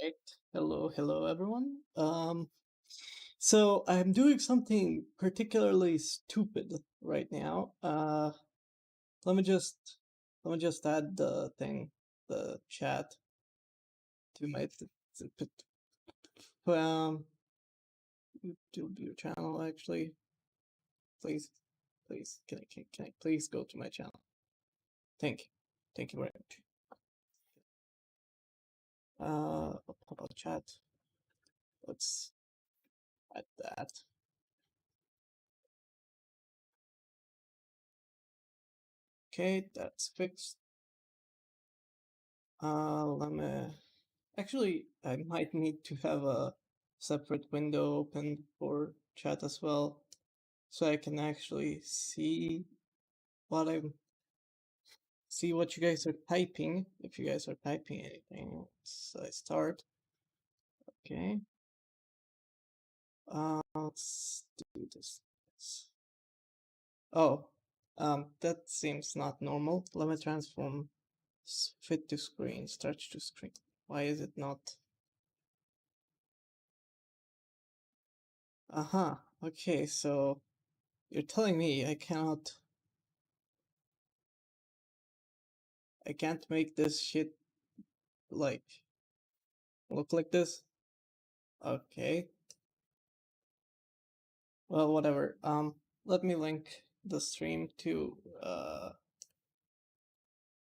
Right. Hello everyone. So I'm doing something particularly stupid right now. Let me just let me just add the chat to my um YouTube your channel actually. Please, can I please go to my channel? Thank you very much. How about chat? Let's add that. Okay, that's fixed. Let me. Actually, I might need to have a separate window open for chat as well, so I can actually what I'm see what you guys are typing. If you guys are typing anything, I start. Okay. Let's do this. Oh, that seems not normal. Let me transform fit to screen, stretch to screen. Why is it not? Uh-huh. Okay, so you're telling me I can't make this shit like look like this? Okay. Well, whatever. Let me link the stream to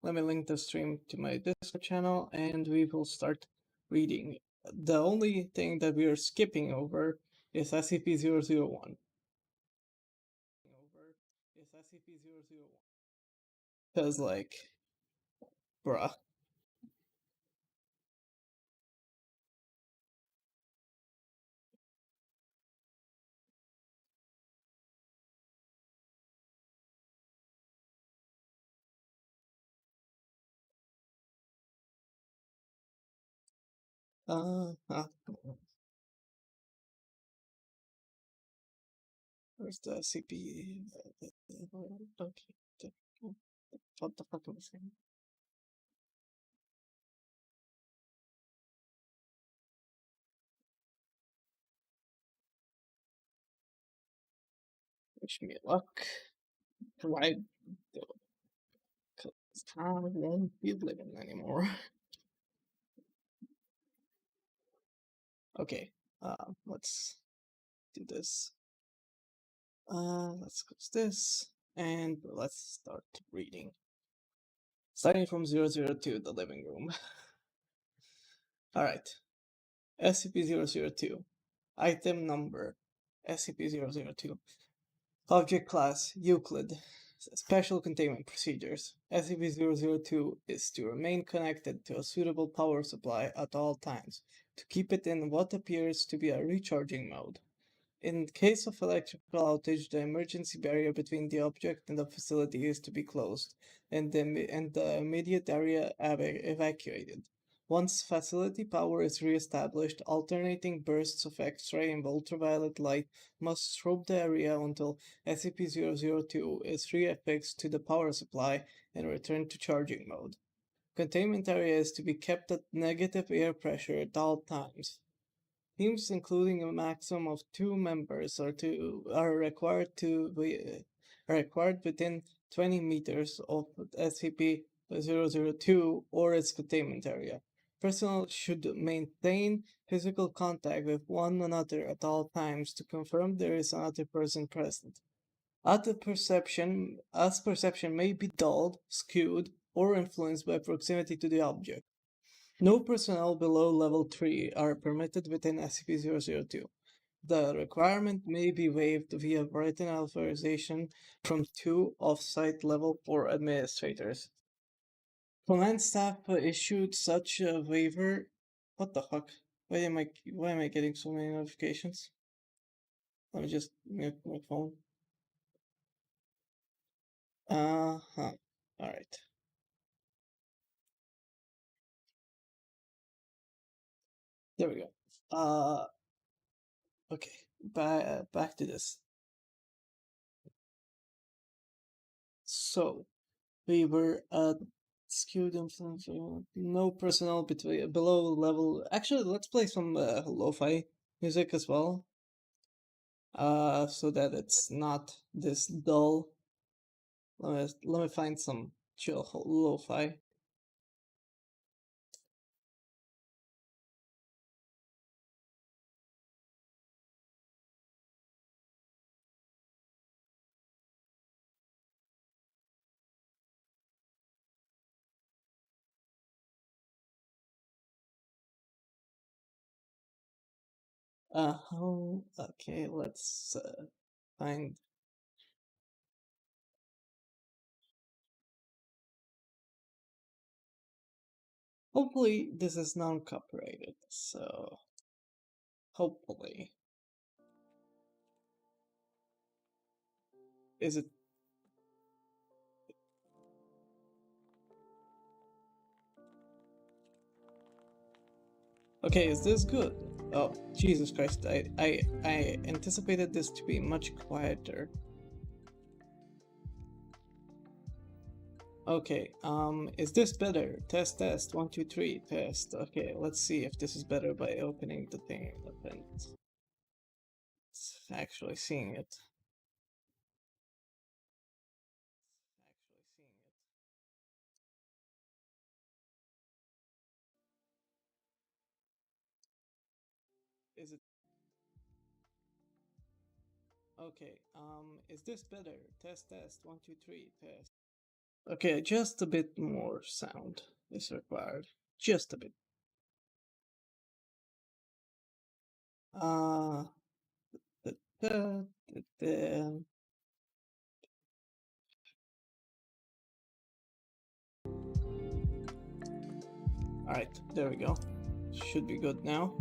let me link the stream to my Discord channel and we will start reading. The only thing that we are skipping over is SCP-001. Because like, bruh. Uh, uh, where's the SCP? Okay. What the fuck am I saying? Wish me luck. Why? Because I won't be living anymore. Okay, let's do this. Let's close this, and let's start reading. Starting from 002, the living room. Alright, SCP-002. Item number, SCP-002. Object class, Euclid. Special containment procedures. SCP-002 is to remain connected to a suitable power supply at all times, to keep it in what appears to be a recharging mode. In case of electrical outage, the emergency barrier between the object and the facility is to be closed, and the immediate area evacuated. Once facility power is re-established, alternating bursts of X-ray and ultraviolet light must strobe the area until SCP-002 is reaffixed to the power supply and returned to charging mode. Containment area is to be kept at negative air pressure at all times. Teams including a maximum of 2 members are required within 20 meters of SCP-002 or its containment area. Personnel should maintain physical contact with one another at all times to confirm there is another person present. As perception may be dulled, skewed, or influenced by proximity to the object. No personnel below level 3 are permitted within SCP-002. The requirement may be waived via written authorization from 2 off-site level 4 administrators. Command staff issued such a waiver. What the fuck? Why am I getting so many notifications? Let me just mute my phone. Uh-huh. Alright. There we go. Okay. Back to this. So, we were Skewed influence. No personnel between below level. Actually, let's play some lo-fi music as well. So that it's not this dull. Let me find some chill lo-fi. Okay, let's find. Hopefully, this is non-copyrighted. So hopefully, is it? Okay, is this good? Oh, Jesus Christ! I anticipated this to be much quieter. Okay, is this better? Test, test, 1, 2, 3, test. Okay, let's see if this is better by opening the thing and actually seeing it. Is it? Okay, is this better? Test, test, 1, 2, 3, test. Okay, just a bit more sound is required. Just a bit. Uh, da, da, da, da. Alright, there we go. Should be good now.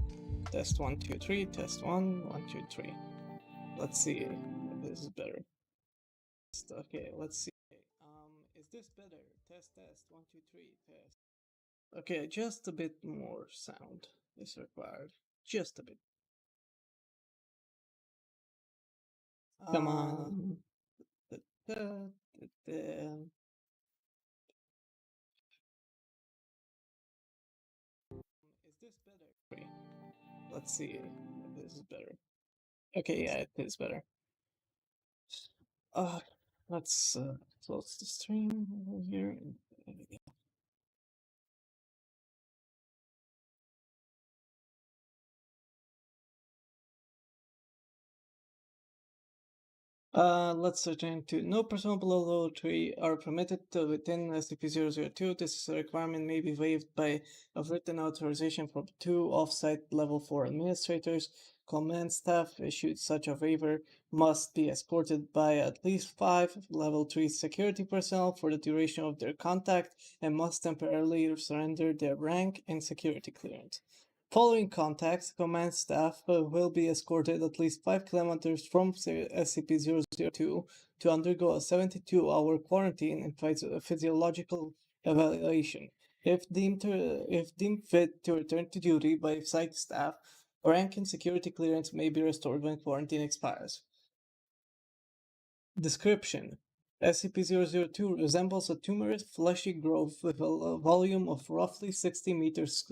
Test 1, 2, 3, test 1, 1, 2, 3. Let's see if this is better. Okay, let's see. Is this better? Test, test, 1, 2, 3, test. Okay, just a bit more sound is required. Just a bit. Come on. Da, da, da, da. Is this better? Let's see if this is better. Okay, yeah, it is better. Uh, let's close the stream over here. Let's return to no personnel below level 3 are permitted to within SCP-002. This requirement may be waived by a written authorization from 2 offsite level 4 administrators. Command staff issued such a waiver must be escorted by at least 5 level 3 security personnel for the duration of their contact and must temporarily surrender their rank and security clearance. Following contacts, command staff will be escorted at least 5 kilometers from SCP-002 to undergo a 72-hour quarantine and physiological evaluation. If deemed fit to return to duty by site staff, rank and security clearance may be restored when quarantine expires. Description: SCP-002 resembles a tumorous fleshy growth with a volume of roughly 60 meters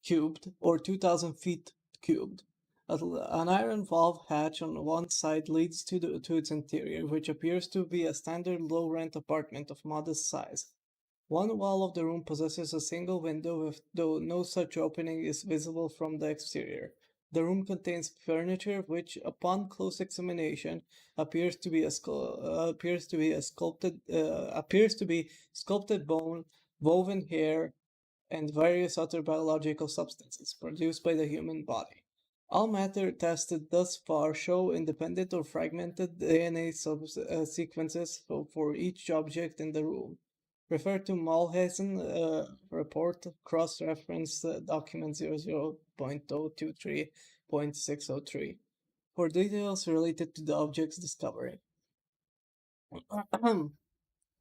cubed or 2,000 feet cubed. An iron valve hatch on one side leads to its interior, which appears to be a standard low-rent apartment of modest size. One wall of the room possesses a single window, though no such opening is visible from the exterior. The room contains furniture which, upon close examination, appears to be sculpted bone, woven hair, and various other biological substances produced by the human body. All matter tested thus far show independent or fragmented DNA sequences for each object in the room. Refer to Mulhausen report cross-reference document 00.023.603 for details related to the object's discovery.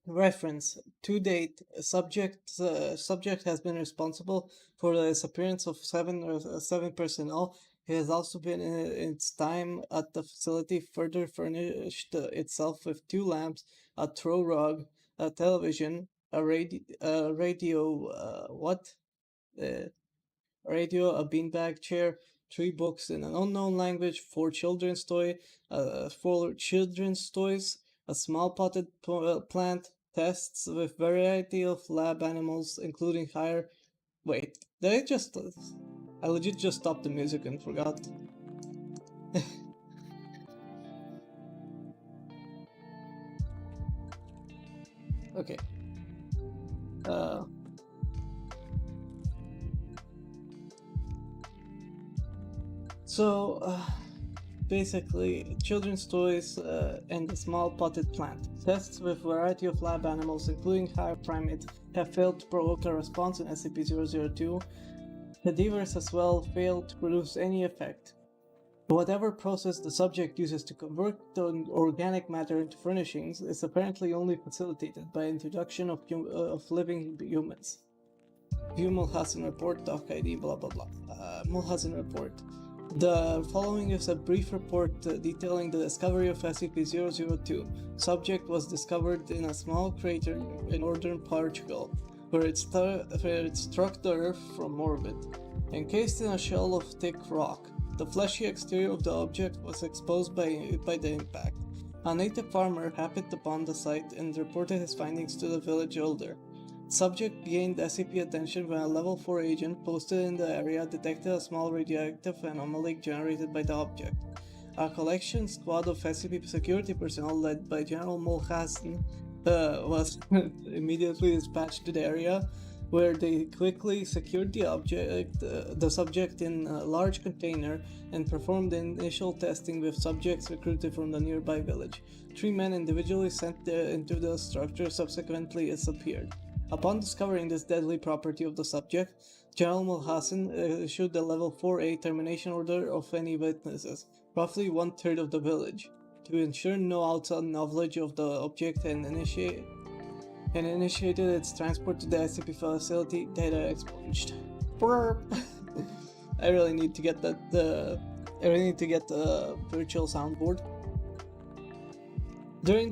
Reference: to date, subject has been responsible for the disappearance of seven personnel. He has also been in its time at the facility further furnished itself with 2 lamps, a throw rug, a television, radio, a beanbag chair, 3 books in an unknown language, 4 children's toys, a small potted plant, tests with variety of lab animals, including higher. Wait, I legit just stopped the music and forgot. Okay. So, basically, children's toys and a small potted plant. Tests with variety of lab animals, including higher primates, have failed to provoke a response in SCP-002. Cadavers as well failed to produce any effect. Whatever process the subject uses to convert the organic matter into furnishings is apparently only facilitated by introduction of living humans. View Mulhausen report, doc ID, blah blah blah. Mulhausen report. The following is a brief report detailing the discovery of SCP-002. Subject was discovered in a small crater in northern Portugal, where it struck the Earth from orbit. Encased in a shell of thick rock, the fleshy exterior of the object was exposed by the impact. A native farmer happened upon the site and reported his findings to the village elder. Subject gained SCP attention when a level 4 agent posted in the area detected a small radioactive anomaly generated by the object. A collection squad of SCP security personnel led by General Mulhausen was immediately dispatched to the area, where they quickly secured the subject in a large container and performed the initial testing with subjects recruited from the nearby village. 3 men individually sent into the structure subsequently disappeared. Upon discovering this deadly property of the subject, General Mulhausen issued a level 4A termination order of any witnesses, roughly 1/3 of the village, to ensure no outside knowledge of the object and initiated its transport to the SCP facility. Data expunged. I really need to get the virtual soundboard. During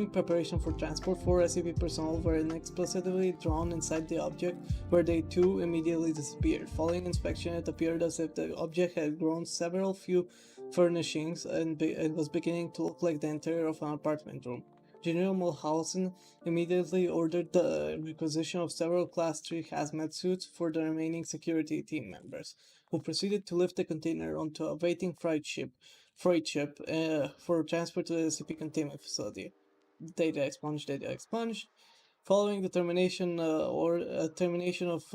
preparation for transport, 4 SCP personnel were inexplicably drawn inside the object, where they too immediately disappeared. Following inspection, it appeared as if the object had grown several few furnishings and was beginning to look like the interior of an apartment room. General Mulhausen immediately ordered the requisition of several Class 3 hazmat suits for the remaining security team members, who proceeded to lift the container onto a waiting freight ship for transport to the SCP containment facility. Data expunged. Following the termination of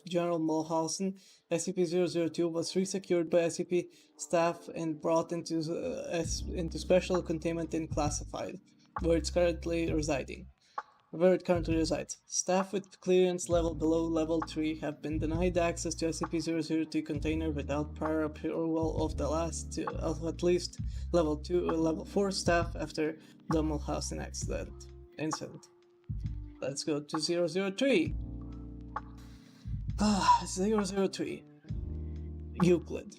General Mulhausen, SCP-002 was resecured by SCP staff and brought into special containment and classified, where it currently resides. Staff with clearance level below level 3 have been denied access to SCP-002 container without prior approval of at least level 4 staff after the Mulhausen incident. Let's go to 003. 003. Euclid.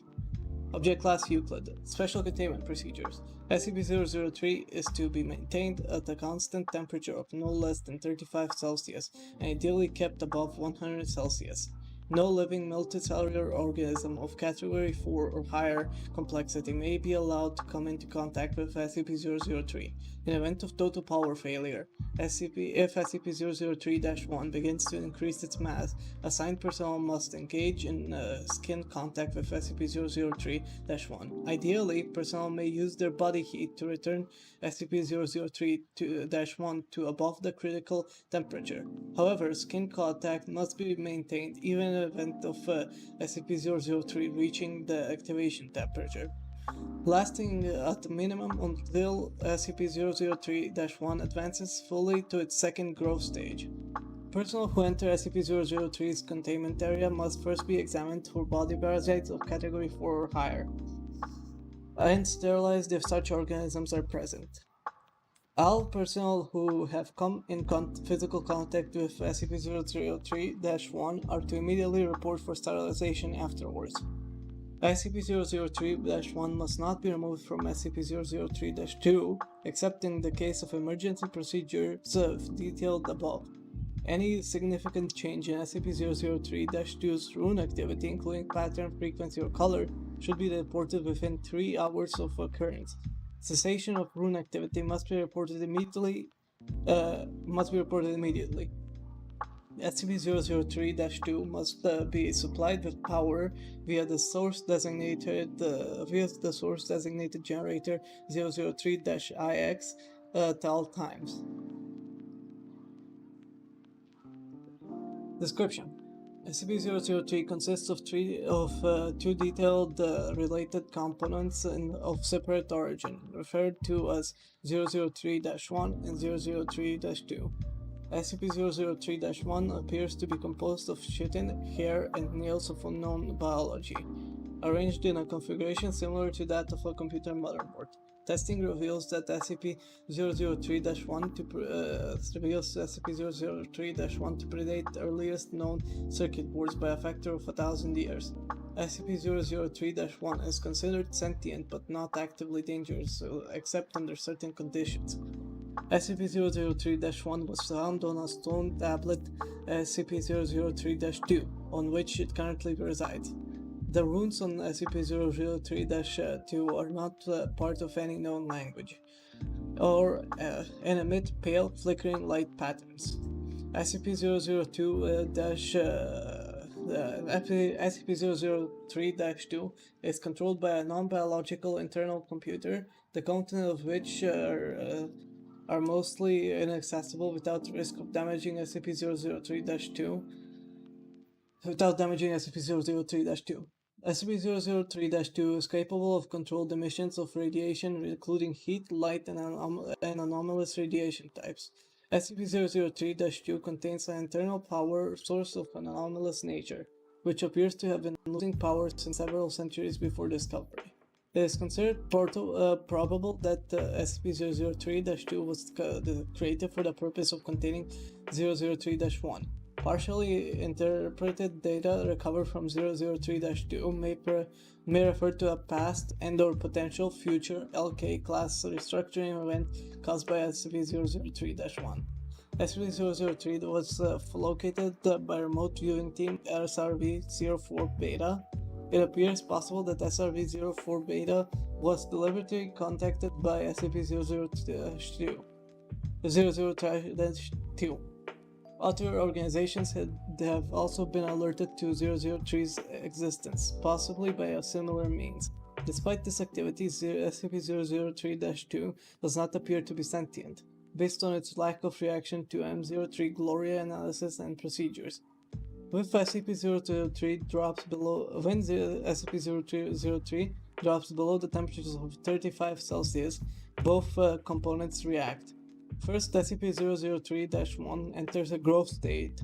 Object Class Euclid. Special Containment Procedures. SCP-003 is to be maintained at a constant temperature of no less than 35 Celsius and ideally kept above 100 Celsius. No living multicellular organism of Category 4 or higher complexity may be allowed to come into contact with SCP-003. In event of total power failure, if SCP-003-1 begins to increase its mass, assigned personnel must engage in skin contact with SCP-003-1. Ideally, personnel may use their body heat to return SCP-003-1 to above the critical temperature. However, skin contact must be maintained even in the event of SCP-003 reaching the activation temperature, lasting at minimum until SCP-003-1 advances fully to its second growth stage. Personnel who enter SCP-003's containment area must first be examined for body parasites of Category 4 or higher, and sterilized if such organisms are present. All personnel who have come in physical contact with SCP-003-1 are to immediately report for sterilization afterwards. SCP-003-1 must not be removed from SCP-003-2 except in the case of emergency procedures detailed above. Any significant change in SCP-003-2's rune activity, including pattern, frequency, or color, should be reported within 3 hours of occurrence. Cessation of rune activity must be reported immediately. SCP-003-2 must be supplied with power via the source designated generator 003-IX at all times. Description: SCP-003 consists of two detailed related components of separate origin, referred to as 003-1 and 003-2. SCP-003-1 appears to be composed of chitin, hair, and nails of unknown biology, arranged in a configuration similar to that of a computer motherboard. Testing reveals that SCP-003-1 to predate the earliest known circuit boards by a factor of 1,000 years. SCP-003-1 is considered sentient but not actively dangerous, except under certain conditions. SCP-003-1 was found on a stone tablet SCP-003-2, on which it currently resides. The runes on SCP-003-2 are not part of any known language, and emit pale, flickering light patterns. SCP-003-2 is controlled by a non-biological internal computer, the contents of which are mostly inaccessible without risk of damaging SCP-003-2. SCP-003-2 is capable of controlled emissions of radiation, including heat, light, and anomalous radiation types. SCP-003-2 contains an internal power source of an anomalous nature, which appears to have been losing power since several centuries before discovery. It is considered probable that SCP-003-2 was created for the purpose of containing 003-1. Partially interpreted data recovered from 003-2 may refer to a past and/or potential future LK-class restructuring event caused by SCP-003-1. SCP-003 was located by remote viewing team SRV-04 Beta. It appears possible that SRV-04 Beta was deliberately contacted by SCP-003-2. Other organizations have also been alerted to 003's existence, possibly by a similar means. Despite this activity, SCP-003-2 does not appear to be sentient, based on its lack of reaction to M03 Gloria analysis and procedures. When SCP-003 drops below the temperatures of 35 Celsius, both components react. First, SCP-003-1 enters a growth state,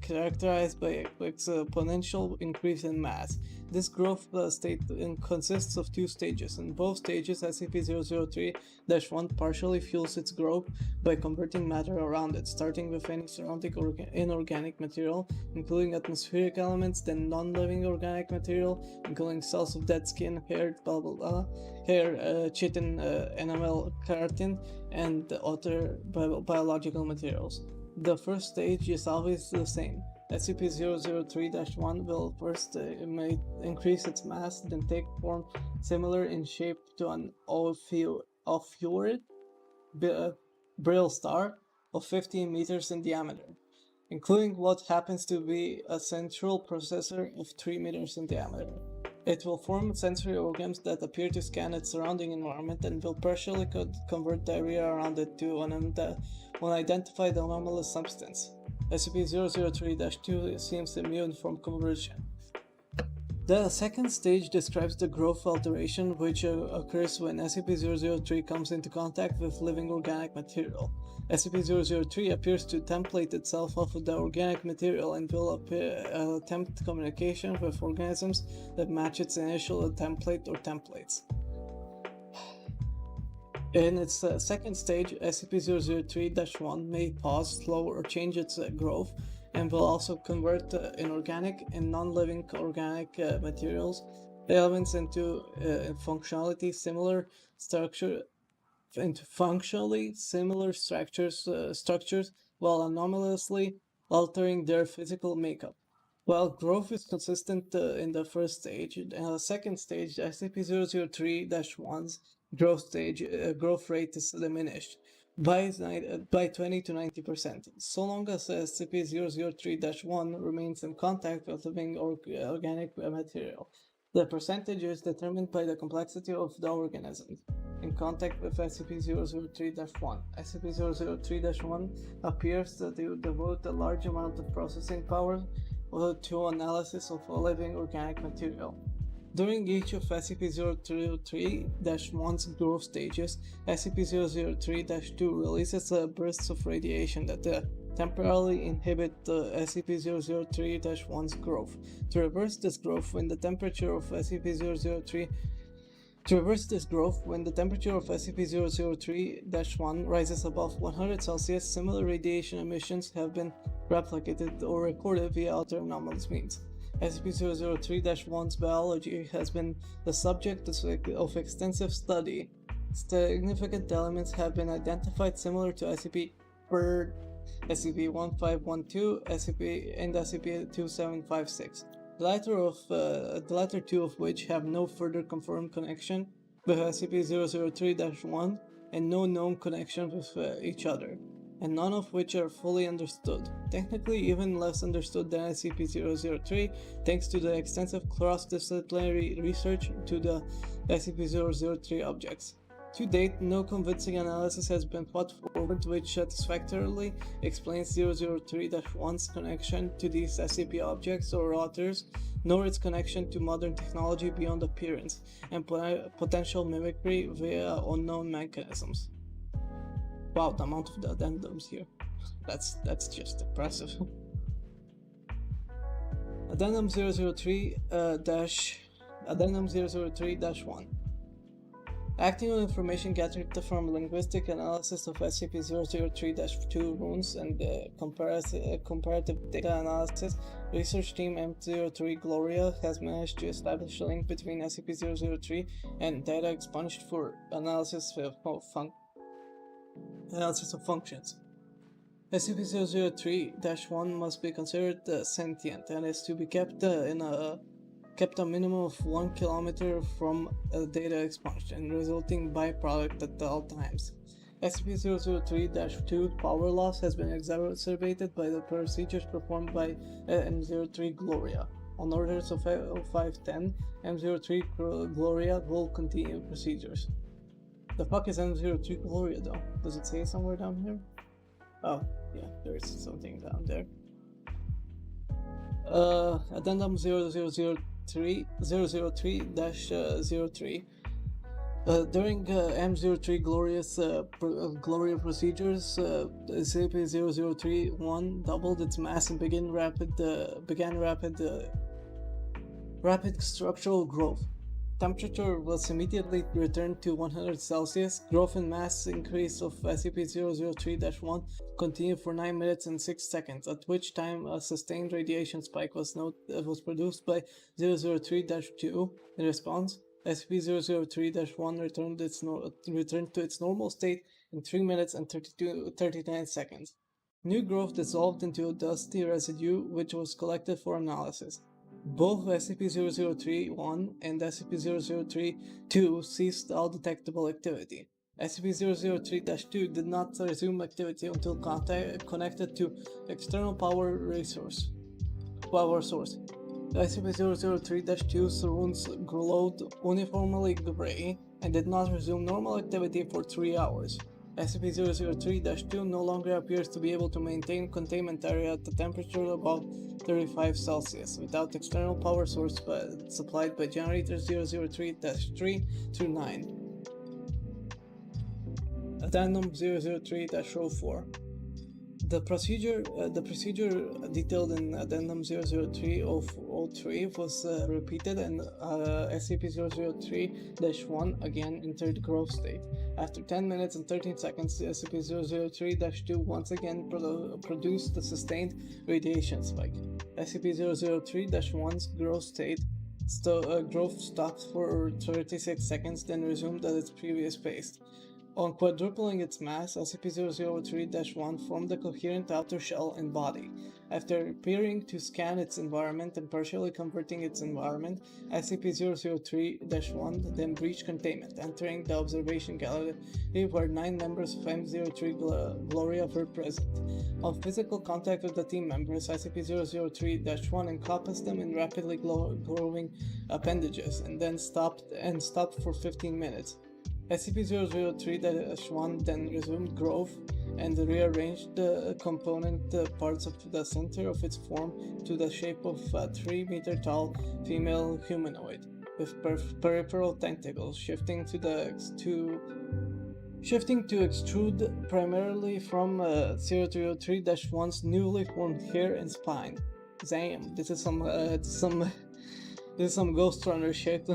characterized by exponential increase in mass. This growth state consists of two stages. In both stages, SCP-003-1 partially fuels its growth by converting matter around it, starting with any surrounding inorganic material, including atmospheric elements, then non-living organic material, including cells of dead skin, hair, chitin, enamel, keratin, and other biological materials. The first stage is always the same. SCP-003-1 will first increase its mass, then take form similar in shape to an ophiurid brittle star of 15 meters in diameter, including what happens to be a central processor of 3 meters in diameter. It will form sensory organs that appear to scan its surrounding environment and will partially convert the area around it to an unidentified anomalous substance. SCP-003-2 seems immune from conversion. The second stage describes the growth alteration which occurs when SCP-003 comes into contact with living organic material. SCP-003 appears to template itself off of the organic material and will attempt communication with organisms that match its initial template or templates. In its second stage, SCP-003-1 may pause, slow, or change its growth, and will also convert inorganic and non-living organic materials elements into functionality similar structure into functionally similar structures while anomalously altering their physical makeup. While growth is consistent in the first stage, in the second stage, SCP-003-1's growth rate is diminished by 20 to 90%. So long as SCP-003-1 remains in contact with living organic material. The percentage is determined by the complexity of the organisms in contact with SCP-003-1. SCP-003-1 appears to devote a large amount of processing power to analysis of living organic material. During each of SCP-003-1's growth stages, SCP-003-2 releases bursts of radiation that temporarily inhibit SCP-003-1's growth. To reverse this growth, when the temperature of SCP-003-1 rises above 100 Celsius, similar radiation emissions have been replicated or recorded via other anomalous means. SCP-003-1's biology has been the subject of extensive study. Significant elements have been identified similar to SCP-BIRD, SCP-1512, and SCP-2756. The latter two of which have no further confirmed connection with SCP-003-1 and no known connection with each other, and none of which are fully understood. Technically even less understood than SCP-003, thanks to the extensive cross-disciplinary research to the SCP-003 objects. To date, no convincing analysis has been put forward which satisfactorily explains 003-1's connection to these SCP objects or authors, nor its connection to modern technology beyond appearance, and potential mimicry via unknown mechanisms. Wow, the amount of the addendums here. That's just impressive. Addendum 003-1. Acting on information gathered from linguistic analysis of SCP-003-2 runes and comparative data analysis, research team M03 Gloria has managed to establish a link between SCP-003 and data expunged for analysis of functions. SCP-003-1 must be considered sentient and is to be kept a minimum of 1 kilometer from data expunged and resulting byproduct at all times. SCP-003-2 power loss has been exacerbated by the procedures performed by M03 Gloria. On orders of 0510, M03 Gloria will continue procedures. The fuck is M03 Gloria though? Does it say somewhere down here? Oh, yeah, there is something down there. Addendum 003-03. During M03 Gloria procedures, SCP-003-1 doubled its mass and began rapid structural growth. Temperature was immediately returned to 100 Celsius. Growth and mass increase of SCP-003-1 continued for 9 minutes and 6 seconds, at which time a sustained radiation spike was produced by 003-2. In response, SCP-003-1 returned to its normal state in 3 minutes and 39 seconds. New growth dissolved into a dusty residue which was collected for analysis. Both SCP-003-1 and SCP-003-2 ceased all detectable activity. SCP-003-2 did not resume activity until connected to external power source. SCP-003-2's runes glowed uniformly gray and did not resume normal activity for 3 hours. SCP-003-2 no longer appears to be able to maintain containment area at the temperature above 35 Celsius without external power source supplied by generator 003-3 through 9. Addendum 003-04. The procedure detailed in Addendum 003-03 was repeated, and SCP-003-1 again entered growth state. After 10 minutes and 13 seconds, SCP-003-2 once again produced a sustained radiation spike. SCP-003-1's growth state growth stopped for 36 seconds, then resumed at its previous pace. On quadrupling its mass, SCP-003-1 formed a coherent outer shell and body. After appearing to scan its environment and partially converting its environment, SCP-003-1 then breached containment, entering the observation gallery where 9 members of M03 Gloria were present. On physical contact with the team members, SCP-003-1 encompassed them in rapidly growing appendages and then stopped for 15 minutes. SCP-003-1 then resumed growth and rearranged the component parts of the center of its form to the shape of a 3-meter tall female humanoid with peripheral tentacles shifting to extrude primarily from 003-1's newly formed hair and spine. Damn, this is some Ghost Runner shit.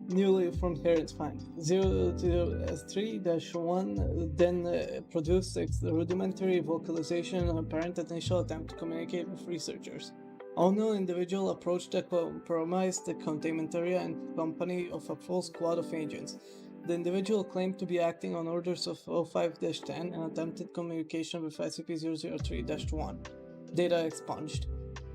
Newly formed hair and spine. 003-1 then produced its rudimentary vocalization and apparent initial attempt to communicate with researchers. Unknown individual approached the compromised containment area in company of a full squad of agents. The individual claimed to be acting on orders of 05-10 and attempted communication with SCP-003-1. Data expunged.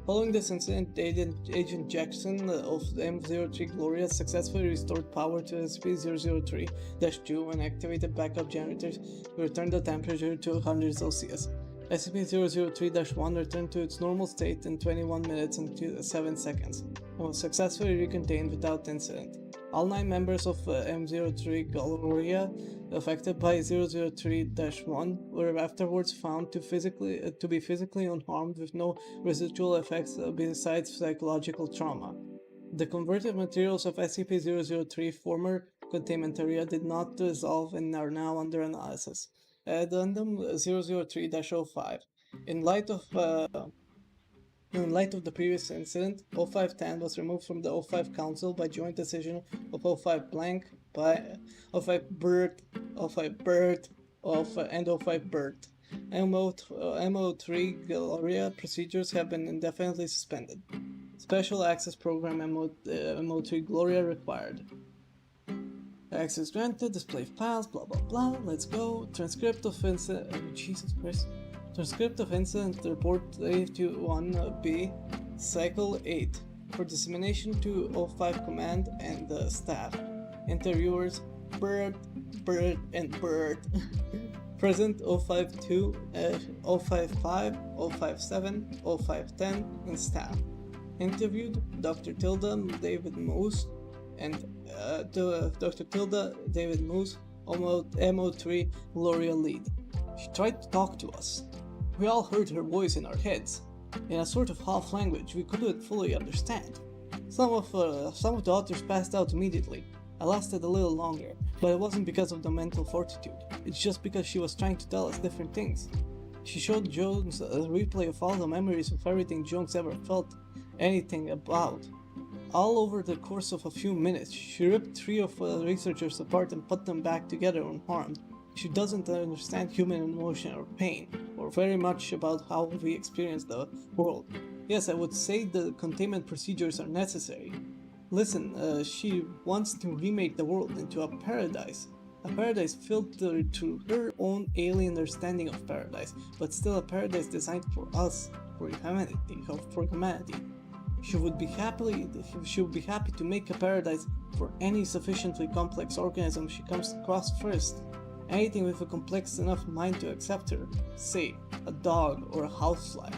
Following this incident, Agent Jackson of M03 Gloria successfully restored power to SCP-003-2 and activated backup generators to return the temperature to 100 Celsius. SCP-003-1 returned to its normal state in 21 minutes and 7 seconds, and was successfully recontained without incident. All 9 members of M03 Gloria affected by 003-1 were afterwards found to be physically unharmed with no residual effects besides psychological trauma. The converted materials of SCP-003 former containment area did not dissolve and are now under analysis. Addendum 003-05. In light of the previous incident, 0510 was removed from the 05 Council by joint decision of 05 Blank, by 05 Bert, 05 Bert, and 05 Bert. MO3 Gloria procedures have been indefinitely suspended. Special Access Program MO3 Gloria required. Access granted, display files, blah blah blah, let's go. Transcript of incident, Jesus Christ. Transcript of incident report A21B, cycle 8, for dissemination to 05 command and staff. Interviewers Bert, and Bert. Present 052, 055, 057, 0510, and staff. Interviewed Dr. Tilda David Moose and Dr. Tilda David Moose, MO3 Gloria lead. She tried to talk to us. We all heard her voice in our heads, in a sort of half language we couldn't fully understand. Some of the others passed out immediately. I lasted a little longer, but it wasn't because of the mental fortitude. It's just because she was trying to tell us different things. She showed Jones a replay of all the memories of everything Jones ever felt anything about. All over the course of a few minutes, she ripped 3 of the researchers apart and put them back together unharmed. She doesn't understand human emotion or pain, or very much about how we experience the world. Yes, I would say the containment procedures are necessary. Listen, she wants to remake the world into a paradise filtered through her own alien understanding of paradise, but still a paradise designed for us, for humanity. She would be happy to make a paradise for any sufficiently complex organism she comes across first. Anything with a complex enough mind to accept her, say, a dog or a housefly.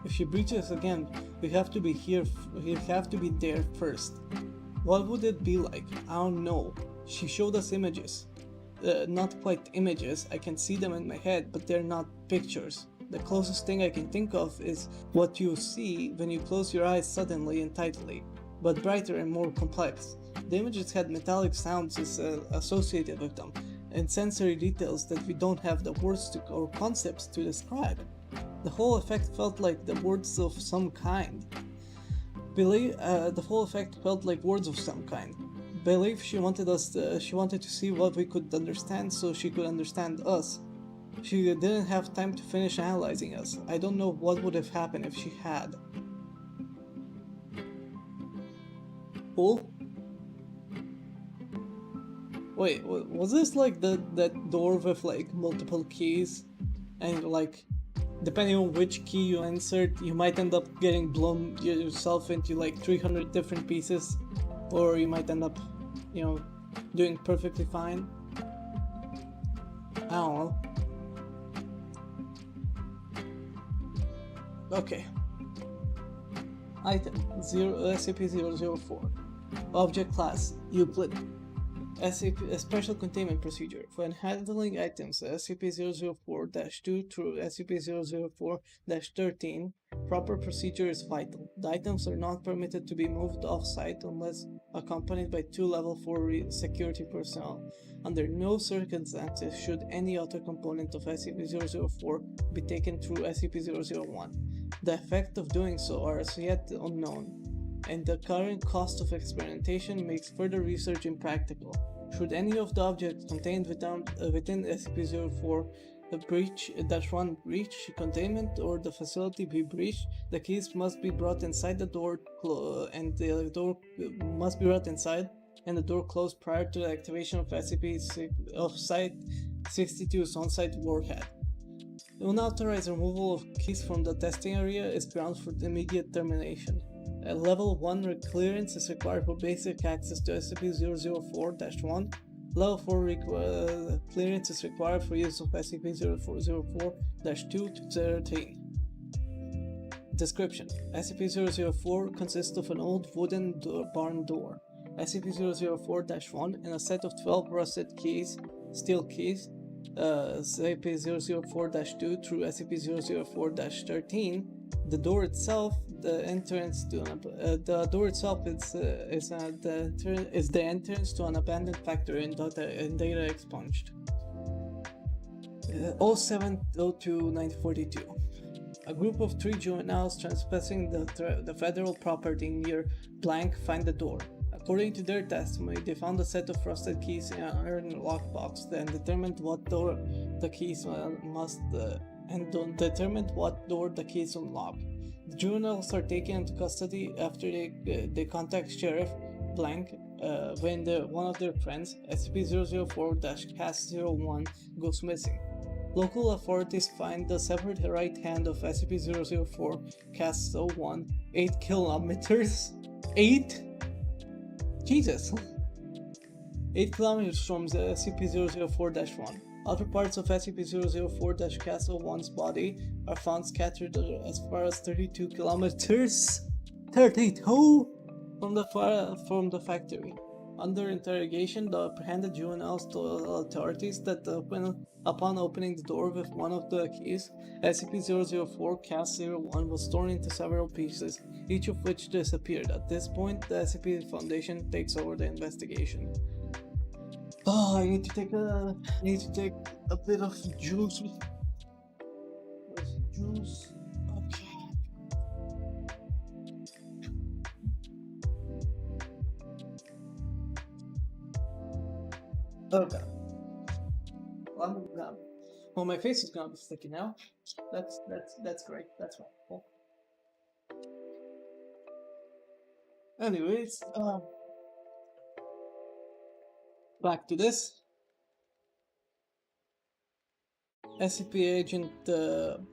If she breaches again, we have to be there first. What would it be like? I don't know. She showed us images. Not quite images, I can see them in my head, but they're not pictures. The closest thing I can think of is what you see when you close your eyes suddenly and tightly, but brighter and more complex. The images had metallic sounds associated with them, and sensory details that we don't have the words or concepts to describe. The whole effect felt like the words of some kind. Believe she wanted to see what we could understand so she could understand us. She didn't have time to finish analyzing us. I don't know what would have happened if she had. pull? Wait, was this like that door with like multiple keys? And like, depending on which key you insert, you might end up getting blown yourself into like 300 different pieces, or you might end up, you know, doing perfectly fine. I don't know. Okay. Item SCP-004. Object Class Euclid. SCP, a special containment procedure. When handling items SCP-004-2 through SCP-004-13, proper procedure is vital. The items are not permitted to be moved off-site unless accompanied by 2 Level 4 security personnel. Under no circumstances should any other component of SCP-004 be taken through SCP-001. The effect of doing so are as yet unknown, and the current cost of experimentation makes further research impractical. Should any of the objects contained within SCP-04 breach containment or the facility be breached, the keys must be brought inside the door and the door must be brought inside and the door closed prior to the activation of Site-62's on-site warhead. Unauthorized removal of keys from the testing area is grounds for immediate termination. A Level 1 clearance is required for basic access to SCP-004-1. Level 4 clearance is required for use of SCP-004-2 to 13. Description: SCP-004 consists of an old wooden barn door, SCP-004-1, and a set of 12 rusted steel keys, SCP-004-2 through SCP-004-13. The door itself, the entrance to the door itself is the entrance to an abandoned factory and data expunged. 07-02-1942. A group of 3 juveniles trespassing the federal property near blank find the door. According to their testimony, they found a set of rusted keys in an iron lockbox and determined what door the keys unlock. The juveniles are taken into custody after they contact Sheriff Blank when one of their friends, SCP-004-01, goes missing. Local authorities find the severed right hand of SCP-004-01 8 kilometers. 8? Jesus! 8 kilometers from the SCP-004-1. Other parts of SCP-004-01's body are found scattered as far as 32 kilometers. 32 from the factory. Under interrogation, the apprehended juveniles told authorities that upon opening the door with one of the keys, SCP-004-01 was torn into several pieces, each of which disappeared. At this point, the SCP Foundation takes over the investigation. Oh, I need to take a bit of juice. Where's the juice? Okay. Okay. Well, my face is gonna be sticky now. That's great. That's wonderful. Anyways, back to this. SCP Agent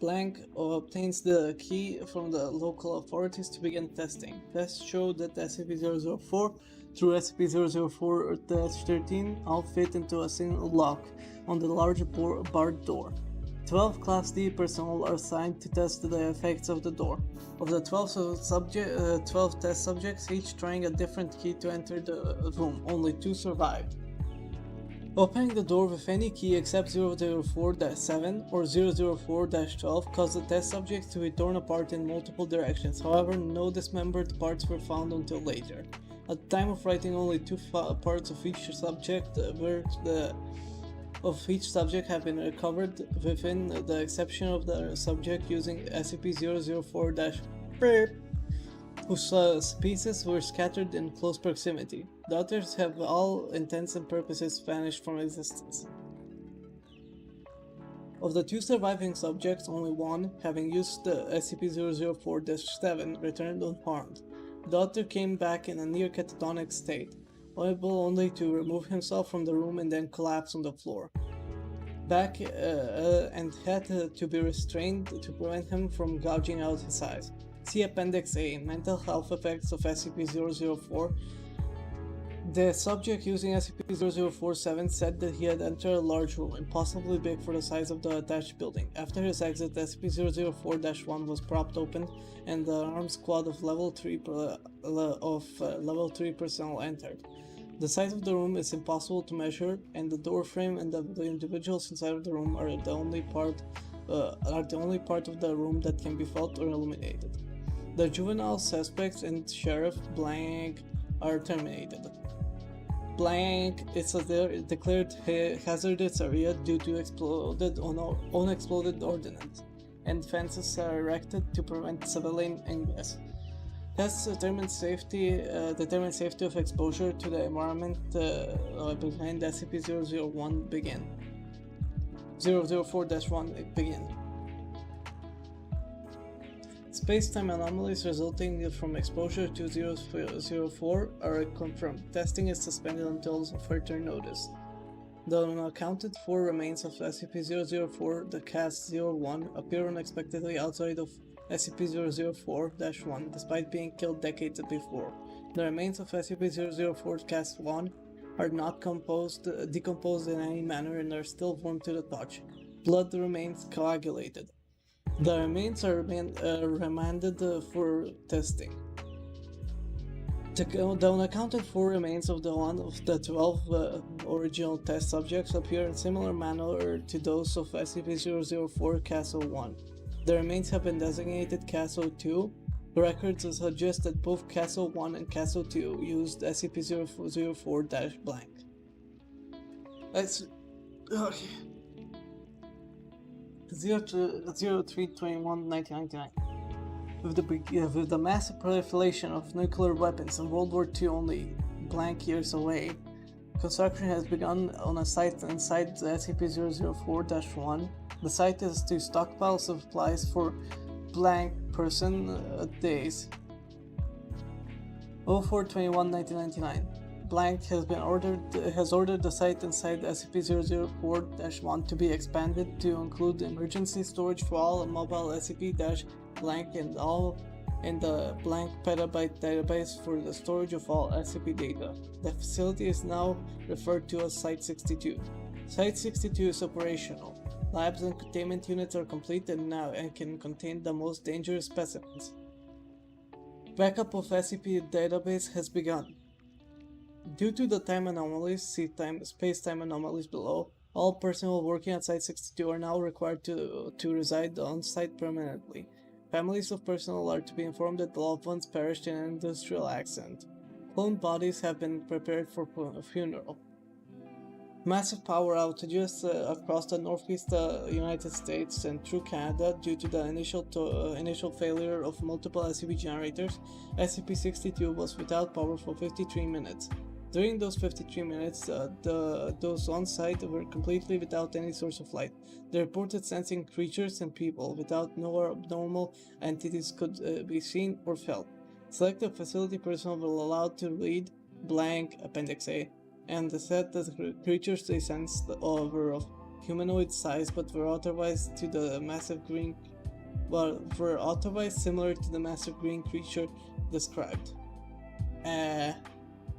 Blank obtains the key from the local authorities to begin testing. Tests show that SCP-004 through SCP-004-13 all fit into a single lock on the large barred door. 12 Class D personnel are assigned to test the effects of the door. Of the 12 test subjects, each trying a different key to enter the room, only 2 survived. Opening the door with any key except 004-7 or 004-12 caused the test subjects to be torn apart in multiple directions. However, no dismembered parts were found until later. At the time of writing, only 2 parts of each subject have been recovered, within the exception of the subject using SCP-004-3, whose pieces were scattered in close proximity. The others have all intents and purposes vanished from existence. Of the 2 surviving subjects, only one, having used the SCP-004-7, returned unharmed. The author came back in a near catatonic state, able only to remove himself from the room and then collapse on the floor. And had to be restrained to prevent him from gouging out his eyes. See Appendix A, Mental Health Effects of SCP-004. The subject using SCP-0047 said that he had entered a large room, impossibly big for the size of the attached building. After his exit, SCP-004-1 was propped open, and the armed squad of level 3 personnel entered. The size of the room is impossible to measure, and the door frame and the individuals inside of the room are the only part of the room that can be felt or illuminated. The juvenile suspects and Sheriff Blank are terminated. Blank is a declared hazardous area due to unexploded ordnance, and fences are erected to prevent civilian ingress. Tests determine safety of exposure to the environment behind SCP-001 begin. 004-1 begin. Space-time anomalies resulting from exposure to 004 are confirmed. Testing is suspended until further notice. The unaccounted for remains of SCP-004, the Cas-01, appear unexpectedly outside of SCP-004-1 despite being killed decades before. The remains of SCP-004 Cas-1 are not decomposed in any manner and are still warm to the touch. Blood remains coagulated. The remains are remanded for testing. The unaccounted for remains of the 12 original test subjects appear in similar manner to those of SCP-004 Cas-01. The remains have been designated Cas-02. Records suggest that both Cas-01 and Cas-02 used SCP-004-blank. That's okay. 03/21/1999. With the massive proliferation of nuclear weapons in World War II only blank years away, construction has begun on a site inside the SCP-004-1. The site is to stockpile supplies for blank person days. 04/21/1999. Blank has ordered the site inside SCP-004-1 to be expanded to include emergency storage for all mobile SCP-blank and the blank petabyte database for the storage of all SCP data. The facility is now referred to as Site 62. Site 62 is operational. Labs and containment units are complete and can contain the most dangerous specimens. Backup of SCP database has begun. Due to the time anomalies, see space-time anomalies below, all personnel working at Site 62 are now required to reside on site permanently. Families of personnel are to be informed that the loved ones perished in an industrial accident. Cloned bodies have been prepared for a funeral. Massive power outages across the northeast United States and through Canada due to the initial failure of multiple SCP generators. SCP-62 was without power for 53 minutes. During those 53 minutes, those on site were completely without any source of light. They reported sensing creatures and people without no abnormal entities could be seen or felt. Selected facility personnel were allowed to read blank Appendix A, and said that the creatures they sensed were of humanoid size but were otherwise similar to the massive green creature described.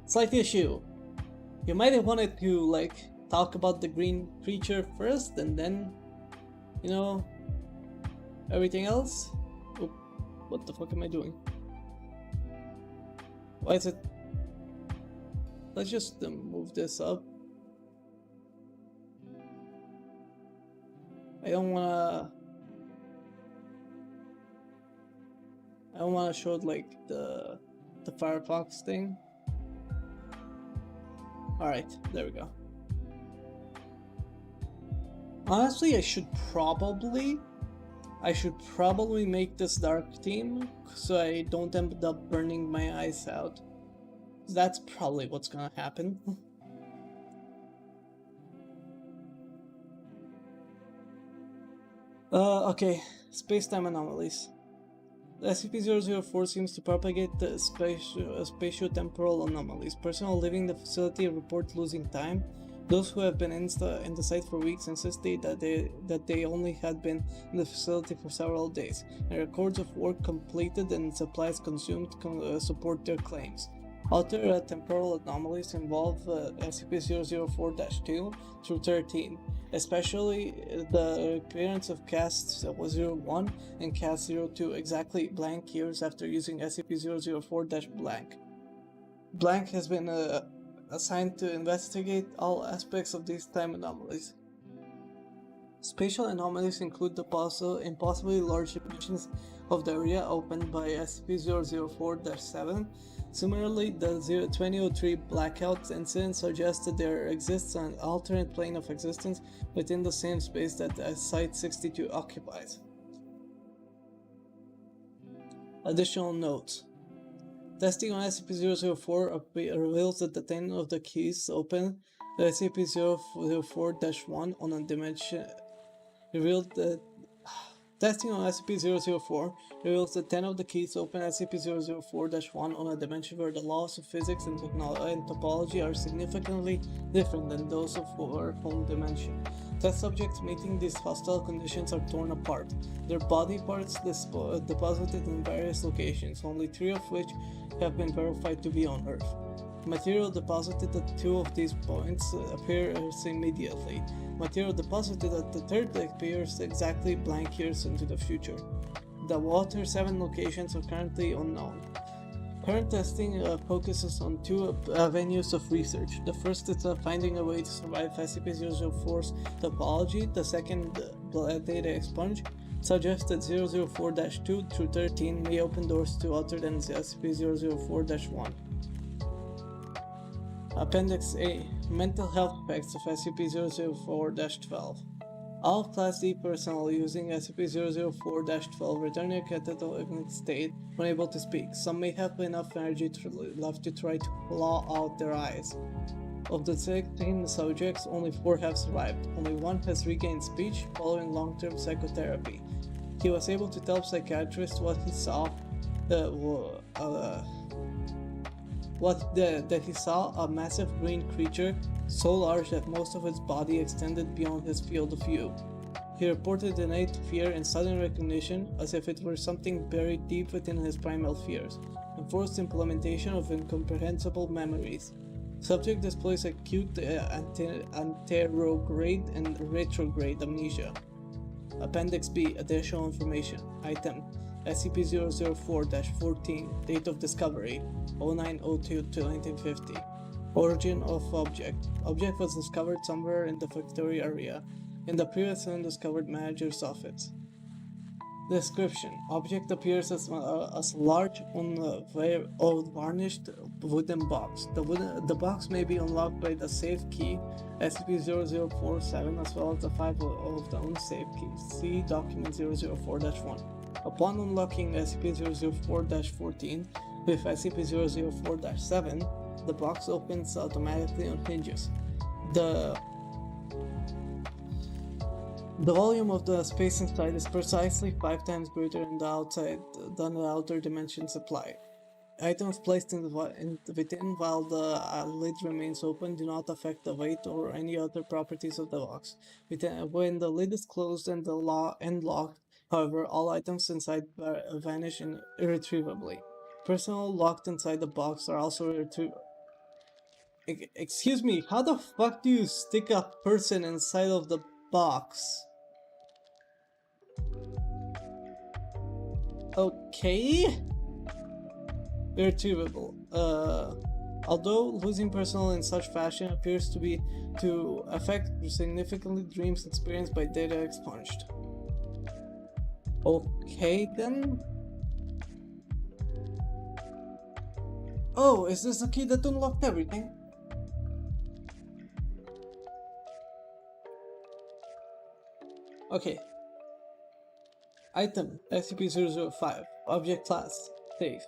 Slight issue. You might have wanted to talk about the green creature first and then, everything else. Oop, what the fuck am I doing? Why is it? Let's just move this up. I don't wanna show the Firefox thing. Alright, there we go. Honestly, I should probably make this dark theme so I don't end up burning my eyes out. That's probably what's gonna happen. Okay, space-time anomalies. The SCP-004 seems to propagate the spatio-temporal anomalies. Personnel leaving the facility report losing time. Those who have been in the site for weeks insist that they only had been in the facility for several days, and records of work completed and supplies consumed support their claims. Other temporal anomalies involve SCP-004-2 through 13, especially the appearance of CAS-01 and CAS-02 exactly blank years after using SCP-004-blank. Blank has been assigned to investigate all aspects of these time anomalies. Spatial anomalies include the impossibly large dimensions of the area opened by SCP-004-7. Similarly, the 2003 blackout incident suggests that there exists an alternate plane of existence within the same space that Site-62 occupies. Additional notes. Testing on SCP-004 reveals that the 10 of the keys open the SCP-004-1 on a dimension revealed that testing on SCP-004 reveals that 10 of the keys open SCP-004-1 on a dimension where the laws of physics and topology are significantly different than those of our home dimension. Test subjects meeting these hostile conditions are torn apart, their body parts deposited in various locations, only 3 of which have been verified to be on Earth. Material deposited at 2 of these points appears immediately. Material deposited at the 3rd appears exactly blank years into the future. The Water 7 locations are currently unknown. Current testing focuses on 2 avenues of research. The first is finding a way to survive SCP-004's topology. The second, data expunge, suggests that 004-2 through 13 may open doors to other than SCP-004-1. Appendix A. Mental health effects of SCP-004-12. All Class D personnel using SCP-004-12 return to a catatonic state when able to speak. Some may have enough energy left to try to claw out their eyes. Of the 16 subjects, only 4 have survived. Only 1 has regained speech following long-term psychotherapy. He was able to tell psychiatrists what he saw. That he saw a massive green creature so large that most of its body extended beyond his field of view. He reported innate fear and sudden recognition as if it were something buried deep within his primal fears, and forced implementation of incomprehensible memories. Subject displays acute anterograde and retrograde amnesia. Appendix B. Additional information. Item SCP-004-14. Date of discovery 09/02/1950. Origin of object. Object was discovered somewhere in the Victoria area, in the previously undiscovered manager's office. Description. Object appears as large, varnished wooden box. The box may be unlocked by the safe key SCP-0047 as well as the 5 of the unsafe keys. See document 004-1. Upon unlocking SCP-004-14 with SCP-004-7, the box opens automatically on hinges. The volume of the space inside is precisely 5 times greater than the outer dimension supply. Items placed within while the lid remains open do not affect the weight or any other properties of the box. When the lid is closed and locked, however, all items inside vanish irretrievably. Personnel locked inside the box are also irretrievable. Excuse me, how the fuck do you stick a person inside of the box? Okay. Irretrievable. Although losing personnel in such fashion appears to affect significantly dreams experienced by data expunged. Okay then. Oh, is this the key that unlocked everything? Okay. Item SCP-005. Object Class Safe.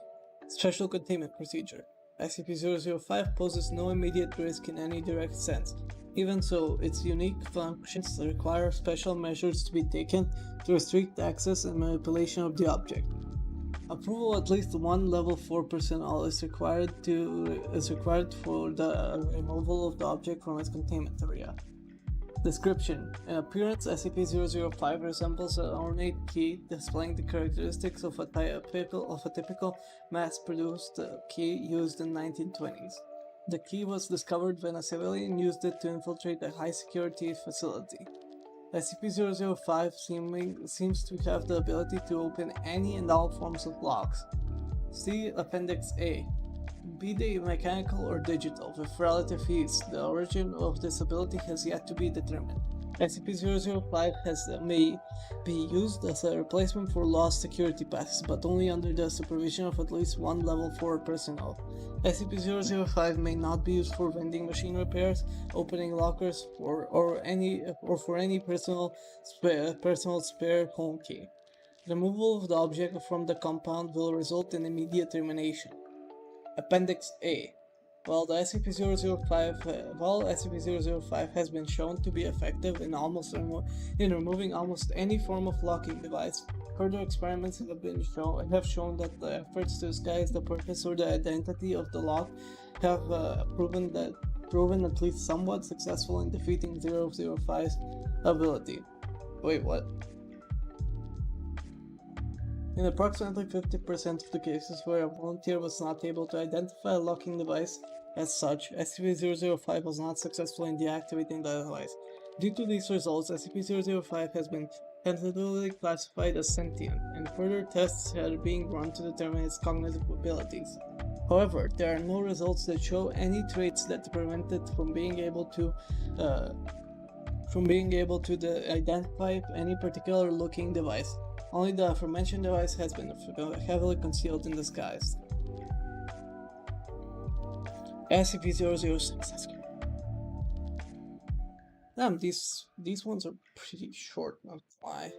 Special Containment Procedure. SCP-005 poses no immediate risk in any direct sense. Even so, its unique functions require special measures to be taken to restrict access and manipulation of the object. Approval at least one level 4 personnel is required for the removal of the object from its containment area. Description: in appearance, SCP-005 resembles an ornate key displaying the characteristics of a typical mass-produced key used in the 1920s. The key was discovered when a civilian used it to infiltrate a high-security facility. SCP-005 seems to have the ability to open any and all forms of locks. See Appendix A. Be they mechanical or digital, with relative ease, the origin of this ability has yet to be determined. SCP-005 may be used as a replacement for lost security passes, but only under the supervision of at least one level 4 personnel. SCP-005 may not be used for vending machine repairs, opening lockers, or for any personal spare home key. Removal of the object from the compound will result in immediate termination. Appendix A. While SCP-005 has been shown to be effective in removing almost any form of locking device, further experiments have shown that the efforts to disguise the purpose or the identity of the lock have proven at least somewhat successful in defeating 005's ability. Wait, what? In approximately 50% of the cases where a volunteer was not able to identify a locking device as such, SCP-005 was not successful in deactivating the device. Due to these results, SCP-005 has been tentatively classified as sentient, and further tests are being run to determine its cognitive abilities. However, there are no results that show any traits that prevent it from being able to identify any particular looking device. Only the aforementioned device has been heavily concealed and disguised. SCP-006. Damn, these ones are pretty short, not why.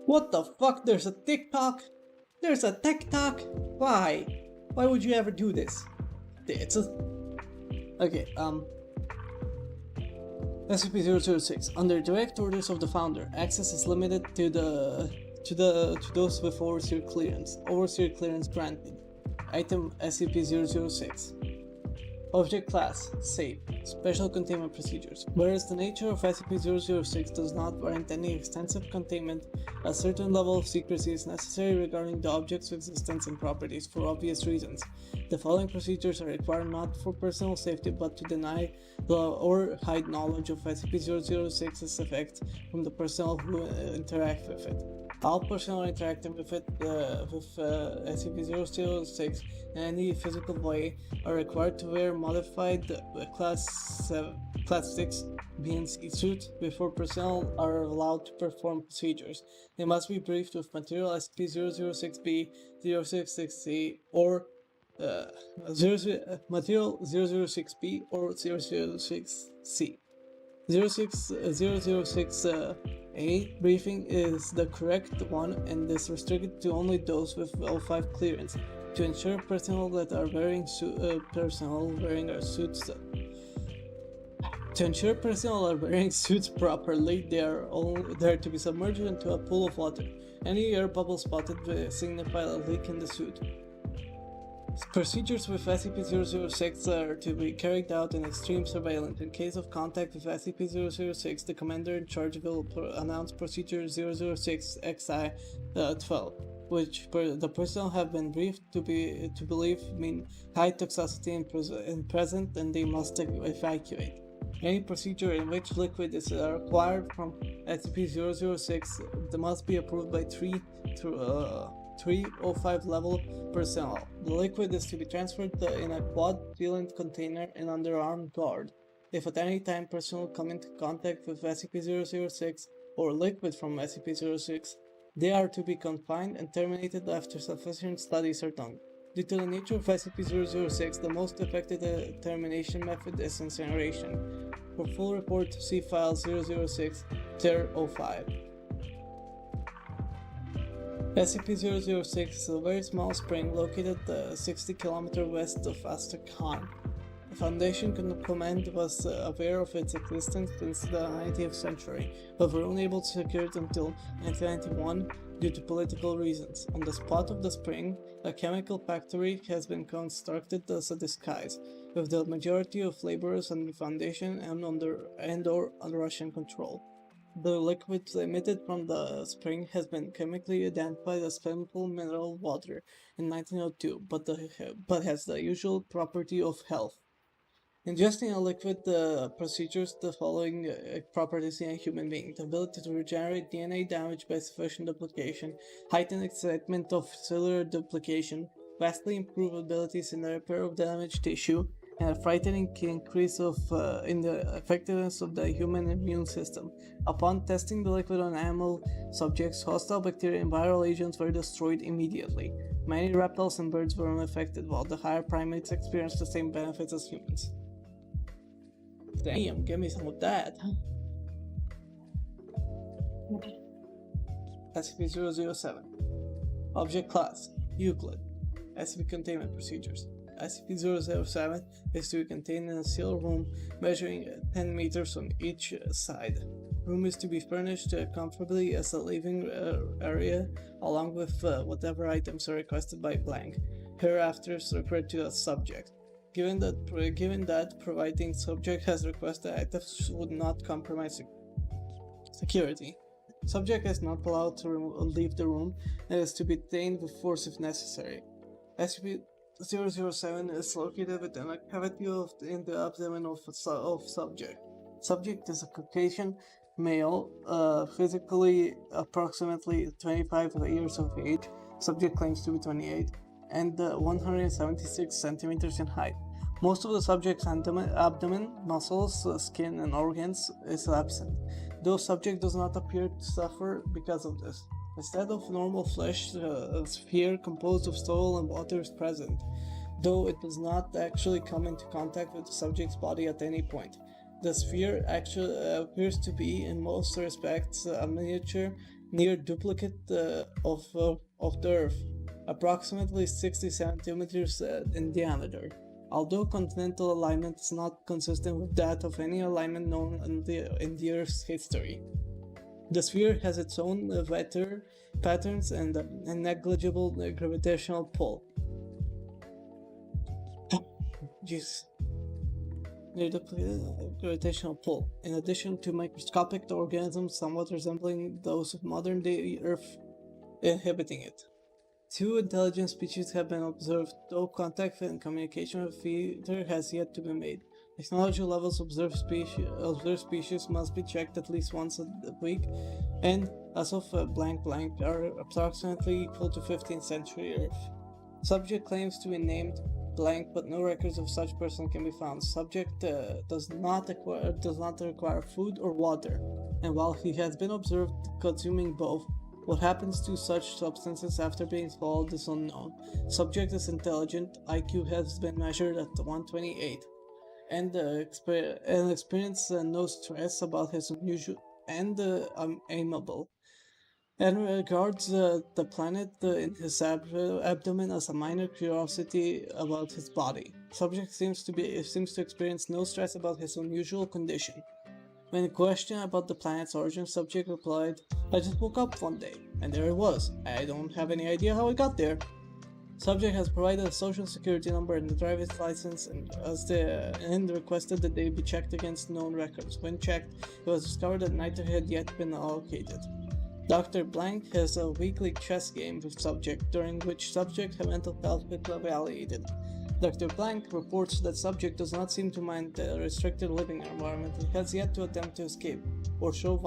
What the fuck? There's a TikTok? There's a TikTok? Why? Why would you ever do this? Okay, SCP-006. Under direct orders of the founder, access is limited to those with overseer clearance. Overseer clearance granted. Item SCP-006. Object Class: Safe. Special Containment Procedures. Whereas the nature of SCP-006 does not warrant any extensive containment, a certain level of secrecy is necessary regarding the object's existence and properties for obvious reasons. The following procedures are required not for personal safety but to deny or hide knowledge of SCP-006's effects from the personnel who interact with it. All personnel interacting with SCP-006 in any physical way are required to wear modified Class 6 B&C suits before personnel are allowed to perform procedures. They must be briefed with material SCP-006-B, 066-C, or material 006-B or 006-C. 006A briefing is the correct one and is restricted to only those with L5 clearance. To ensure personnel that are wearing suits properly, they are to be submerged into a pool of water. Any air bubble spotted will signify a leak in the suit. Procedures with SCP-006 are to be carried out in extreme surveillance. In case of contact with SCP-006, the commander in charge will announce Procedure 006-XI-12, which the personnel have been briefed to believe mean high toxicity in present and they must evacuate. Any procedure in which liquid is required from SCP-006 must be approved by 305 level personnel. The liquid is to be transferred in a quad-sealant container and under armed guard. If at any time personnel come into contact with SCP-006 or liquid from SCP-006, they are to be confined and terminated after sufficient studies are done. Due to the nature of SCP-006, the most effective termination method is incineration. For full report, see file 006-05. SCP-006 is a very small spring located 60 km west of Astrakhan. The Foundation Command was aware of its existence since the 19th century, but were unable to secure it until 1991 due to political reasons. On the spot of the spring, a chemical factory has been constructed as a disguise, with the majority of laborers and the Foundation and/or under Russian control. The liquid emitted from the spring has been chemically identified as flammable mineral water in 1902, but has the usual property of health. Ingesting a liquid procedures the following properties in a human being: the ability to regenerate DNA damage by sufficient duplication, heightened excitement of cellular duplication, vastly improved abilities in the repair of damaged tissue, and a frightening increase in the effectiveness of the human immune system. Upon testing the liquid on animal subjects, hostile bacteria and viral agents were destroyed immediately. Many reptiles and birds were unaffected, while the higher primates experienced the same benefits as humans. Damn, give me some of that. SCP-007. Object Class Euclid. SCP Containment Procedures. SCP-007 is to be contained in a sealed room measuring 10 meters on each side. Room is to be furnished comfortably as a living area, along with whatever items are requested by blank, hereafter referred to as subject. Given that providing subject has requested items would not compromise security. Subject is not allowed to leave the room and is to be detained with force if necessary. SCP-007 is located within a cavity in the abdomen of subject. Subject is a Caucasian male, physically approximately 25 years of age. Subject claims to be 28 and 176 centimeters in height. Most of the subject's abdomen, muscles, skin, and organs is absent, though subject does not appear to suffer because of this. Instead of normal flesh, a sphere composed of soil and water is present, though it does not actually come into contact with the subject's body at any point. The sphere actually appears to be, in most respects, a miniature, near duplicate of the Earth, approximately 60 centimeters in diameter. Although continental alignment is not consistent with that of any alignment known in the Earth's history. The sphere has its own weather patterns and a negligible gravitational pull. Jeez. Gravitational pull, in addition to microscopic organisms somewhat resembling those of modern-day Earth inhibiting it. Two intelligent species have been observed, though contact and communication with either has yet to be made. Technology levels observed species must be checked at least once a week, and as of blank are approximately equal to 15th century Earth. Subject claims to be named blank, but no records of such person can be found. Subject does not require food or water, and while he has been observed consuming both, what happens to such substances after being swallowed is unknown. Subject is intelligent. IQ has been measured at 128, and experience no stress about his unusual and amiable, and regards the planet in his abdomen as a minor curiosity about his body. Subject seems to experience no stress about his unusual condition. When questioned about the planet's origin, subject replied, "I just woke up one day, and there it was. I don't have any idea how it got there." Subject has provided a social security number and a driver's license and requested that they be checked against known records. When checked, it was discovered that neither had yet been allocated. Dr. Blank has a weekly chess game with subject, during which subject mental health is evaluated. Dr. Blank reports that subject does not seem to mind the restricted living environment and has yet to attempt to escape or show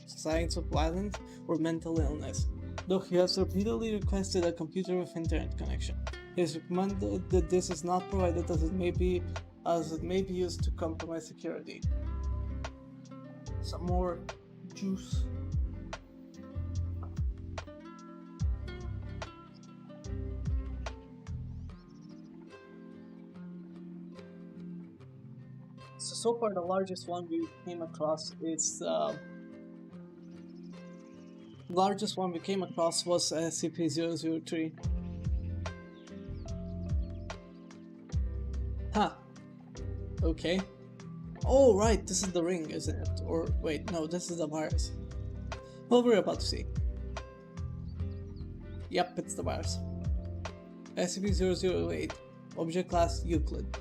signs of violence or mental illness, though he has repeatedly requested a computer with internet connection. It is recommended that this is not provided as it may be used to compromise security. Some more juice. So far the largest one we came across was SCP-003. Okay. Oh, right, this is the ring, isn't it? Or wait, no, this is the virus. Well, we're about to see. Yep, it's the virus. SCP-008, Object Class Euclid.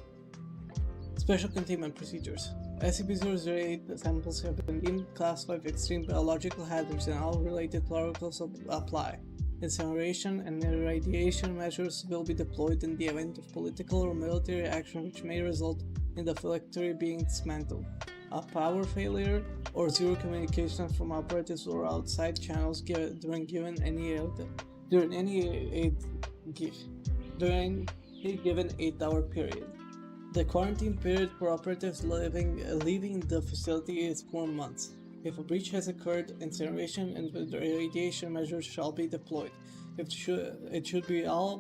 Special Containment Procedures. SCP-008 samples have been deemed Class 5 extreme biological hazards and all related protocols apply. Incineration and irradiation measures will be deployed in the event of political or military action which may result in the factory being dismantled. A power failure or zero communication from operatives or outside channels during a given 8-hour period. The quarantine period for operatives leaving the facility is 4 months. If a breach has occurred, incineration and radiation measures shall be deployed. It should be a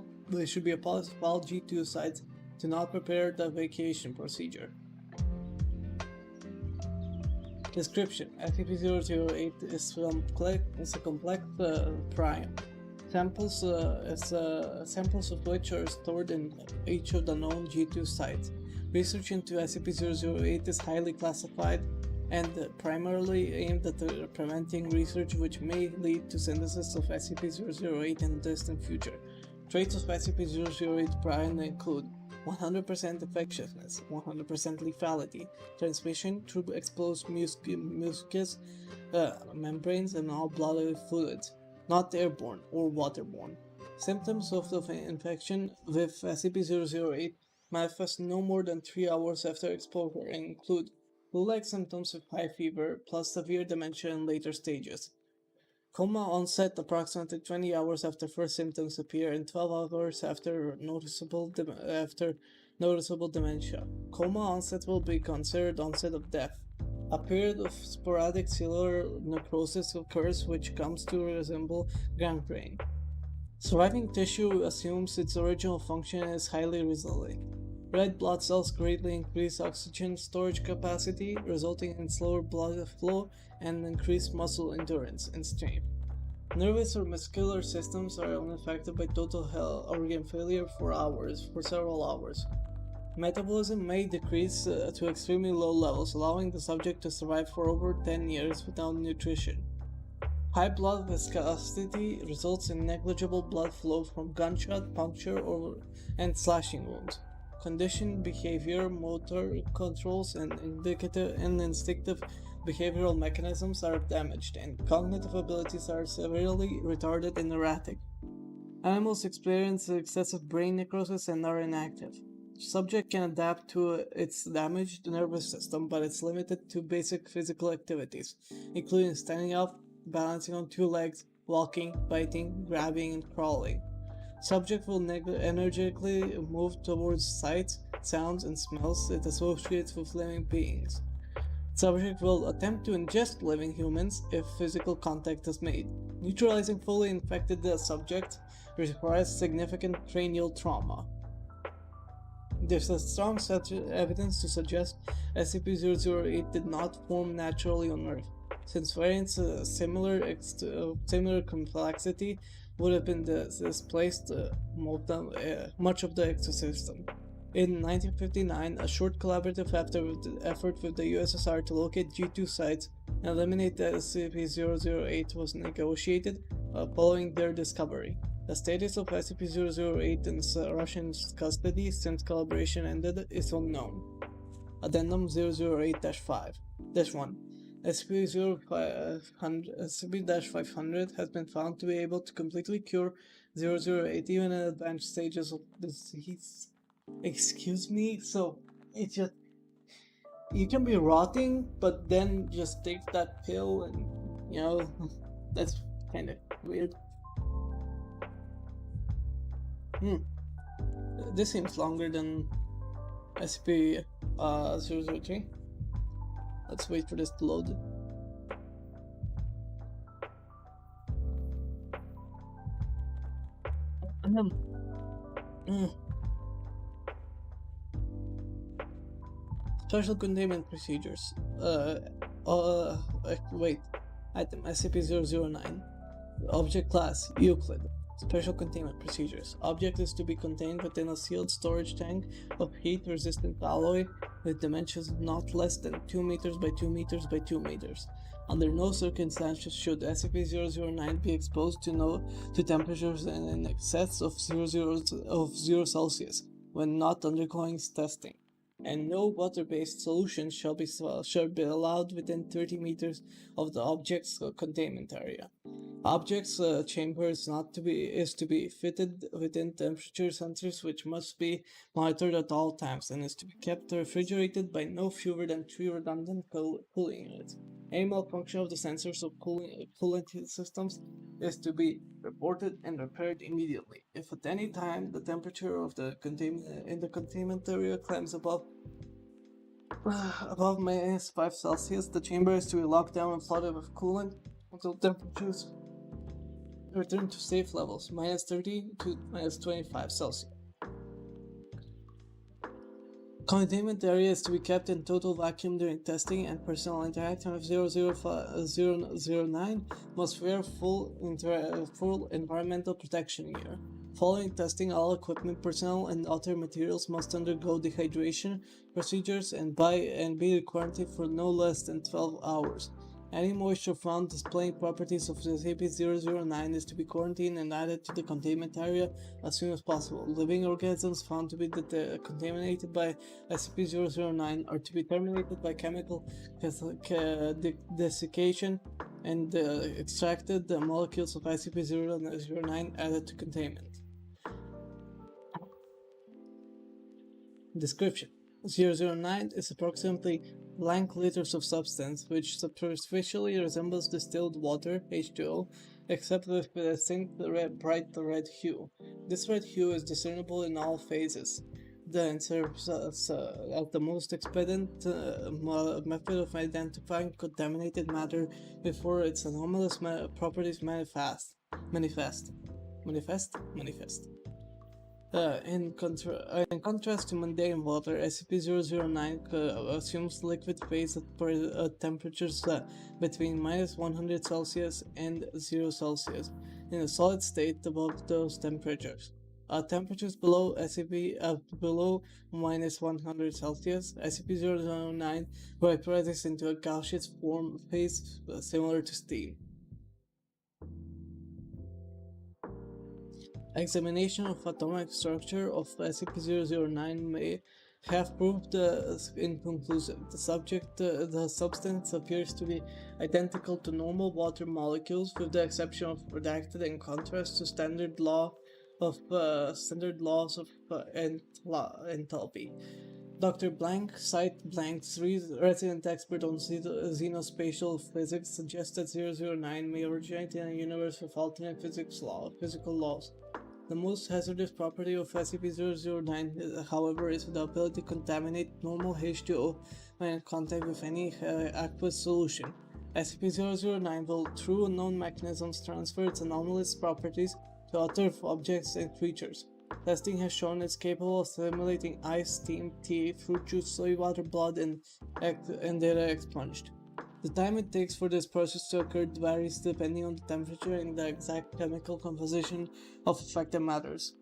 policy of all G2 sites to not prepare the evacuation procedure. Description: SCP-008 is a complex prion. Samples of which are stored in each of the known G2 sites. Research into SCP-008 is highly classified and primarily aimed at preventing research which may lead to synthesis of SCP-008 in the distant future. Traits of SCP-008 prion include 100% infectiousness, 100% lethality, transmission through exposed mucus membranes and all bodily fluids, not airborne or waterborne. Symptoms of the infection with SCP-008 manifest no more than 3 hours after exposure and include flu-like symptoms with high fever plus severe dementia in later stages. Coma onset approximately 20 hours after first symptoms appear and 12 hours after noticeable dementia. Coma onset will be considered onset of death. A period of sporadic cellular necrosis occurs which comes to resemble gangrene. Surviving tissue assumes its original function and is highly resilient. Red blood cells greatly increase oxygen storage capacity, resulting in slower blood flow and increased muscle endurance and strength. Nervous or muscular systems are unaffected by total organ failure for several hours. Metabolism may decrease to extremely low levels, allowing the subject to survive for over 10 years without nutrition. High blood viscosity results in negligible blood flow from gunshot, puncture, and slashing wounds. Conditioned behavior, motor controls, and instinctive behavioral mechanisms are damaged, and cognitive abilities are severely retarded and erratic. Animals experience excessive brain necrosis and are inactive. Subject can adapt to its damaged nervous system, but it's limited to basic physical activities, including standing up, balancing on 2 legs, walking, biting, grabbing, and crawling. Subject will energetically move towards sights, sounds, and smells it associates with living beings. Subject will attempt to ingest living humans if physical contact is made. Neutralizing fully infected subject requires significant cranial trauma. There's a strong evidence to suggest SCP-008 did not form naturally on Earth, since variants similar complexity would have been displaced much of the ecosystem. In 1959, a short collaborative effort with the USSR to locate G2 sites and eliminate the SCP-008 was negotiated following their discovery. The status of SCP-008 in Russian custody since collaboration ended is unknown. Addendum 008-1 SCP-500 has been found to be able to completely cure 008 even in advanced stages of disease. Excuse me? So, it's just... You can be rotting, but then just take that pill and, that's kinda weird. This seems longer than SCP-003. Let's wait for this to load. Special containment procedures. Wait. Item SCP-009. Object class Euclid. Special containment procedures. Object is to be contained within a sealed storage tank of heat-resistant alloy with dimensions not less than 2 meters by 2 meters by 2 meters. Under no circumstances should SCP-009 be exposed to temperatures in excess of 0 Celsius when not undergoing testing, and no water-based solutions shall be allowed within 30 meters of the object's containment area. Object's chamber is to be fitted within temperature sensors which must be monitored at all times and is to be kept refrigerated by no fewer than 3 redundant cooling units. Any malfunction of the sensors or coolant systems is to be reported and repaired immediately. If at any time the temperature of the containment area climbs above -5 Celsius, the chamber is to be locked down and flooded with coolant until temperatures return to safe levels, -30 to -25 Celsius. Containment area is to be kept in total vacuum during testing, and personnel interacting with 009 must wear full environmental protection gear. Following testing, all equipment, personnel, and other materials must undergo dehydration procedures and be quarantined for no less than 12 hours. Any moisture found displaying properties of SCP-009 is to be quarantined and added to the containment area as soon as possible. Living organisms found to be contaminated by SCP-009 are to be terminated by chemical desiccation and extracted the molecules of SCP-009 added to containment. Description: 009 is approximately blank liters of substance which superficially resembles distilled water, H2O, except with a distinct bright red hue. This red hue is discernible in all phases. Serves as the most expedient method of identifying contaminated matter before its anomalous properties manifest. In contrast to mundane water, SCP-009 assumes liquid phase at temperatures between -100 Celsius and 0 Celsius, in a solid state above those temperatures. At temperatures below -100 Celsius, SCP-009 vaporizes into a gaseous form phase similar to steam. Examination of atomic structure of SCP-009 may have proved inconclusive. The substance appears to be identical to normal water molecules, with the exception of redacted in contrast to standard laws of enthalpy. Dr. Blank, Site Blank's resident expert on xenospatial physics, suggests that 009 may originate in a universe with alternate physical laws. The most hazardous property of SCP-009, however, is the ability to contaminate normal H2O when in contact with any aqueous solution. SCP-009 will, through unknown mechanisms, transfer its anomalous properties to other objects and creatures. Testing has shown it's capable of simulating ice, steam, tea, fruit juice, soy water, blood, and data expunged. The time it takes for this process to occur varies depending on the temperature and the exact chemical composition of affected matters,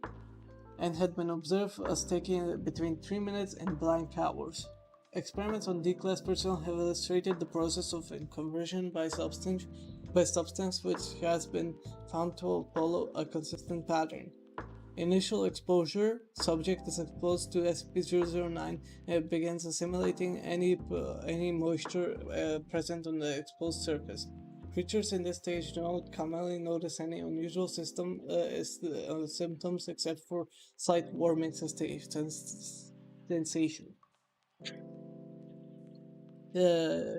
and had been observed as taking between 3 minutes and blank hours. Experiments on D-class personnel have illustrated the process of conversion by substance which has been found to follow a consistent pattern. Initial exposure: subject is exposed to SCP-009 and it begins assimilating any moisture present on the exposed surface. Creatures in this stage do not commonly notice any unusual symptoms except for slight warming sensation.